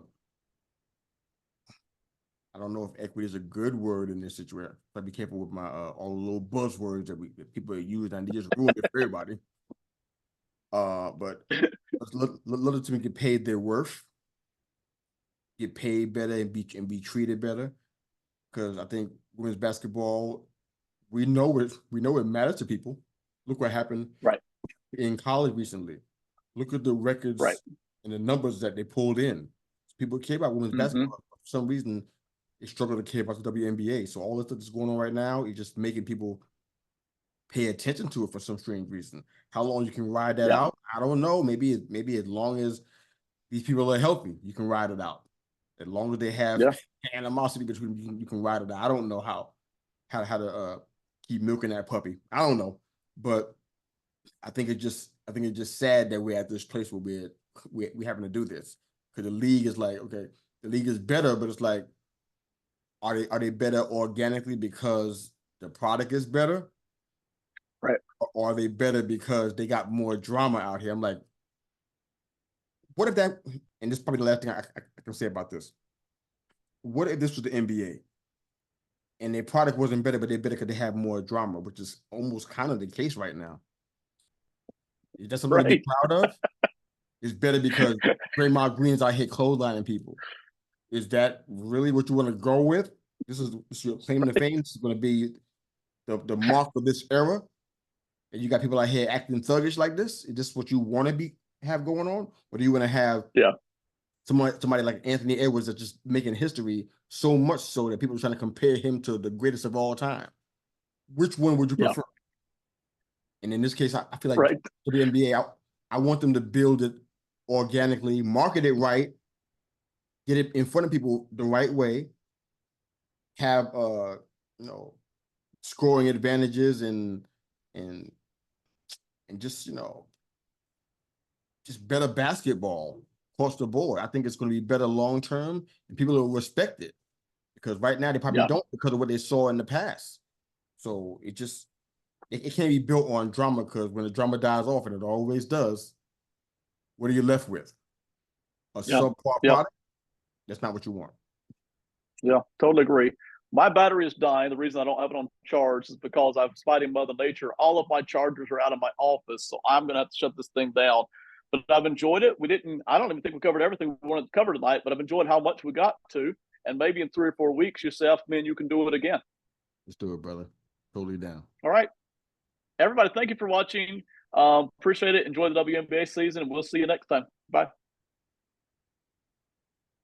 don't know if equity is a good word in this situation. But be careful with my all the little buzzwords that people use and they just ruin it for everybody. But let the team get paid their worth, get paid better, and be treated better. Because I think women's basketball, we know it matters to people. Look what happened Right. in college recently. Look at the records Right. and the numbers that they pulled in. People care about women's basketball. For some reason, they struggle to care about the WNBA. So all this stuff that's going on right now is just making people pay attention to it for some strange reason. How long you can ride that out, I don't know. Maybe as long as these people are healthy, you can ride it out. As long as they have animosity between you can ride it out. I don't know how to keep milking that puppy. I don't know, but I think it's just sad that we're at this place where we're having to do this because the league is like, okay, the league is better, but it's like, are they better organically because the product is better? Right. Or are they better because they got more drama out here? I'm like, what if that, and this is probably the last thing I can say about this. What if this was the NBA and their product wasn't better, but they're better because they have more drama, which is almost kind of the case right now. Is that something to be proud of? It's better because Draymond Green's out here clotheslining people. Is that really what you want to go with? This is your claim to fame. This is going to be the mark of this era. And you got people out here acting thuggish like this. Is this what you want to have going on? Or do you want to have somebody like Anthony Edwards that's just making history so much so that people are trying to compare him to the greatest of all time? Which one would you prefer? And in this case, I feel like for the NBA, I want them to build it organically, market it right, get it in front of people the right way, have scoring advantages and just just better basketball across the board. I think it's going to be better long term, and people will respect it because right now they probably don't because of what they saw in the past. So it can't be built on drama because when the drama dies off, and it always does, what are you left with? A subpar product? That's not what you want. Yeah, totally agree. My battery is dying. The reason I don't have it on charge is because I was fighting Mother Nature. All of my chargers are out of my office, so I'm going to have to shut this thing down. But I've enjoyed it. I don't even think we covered everything we wanted to cover tonight, but I've enjoyed how much we got to. And maybe in 3 or 4 weeks, yourself, man, you can do it again. Let's do it, brother. Totally down. All right. Everybody, thank you for watching. Appreciate it. Enjoy the WNBA season, and we'll see you next time. Bye.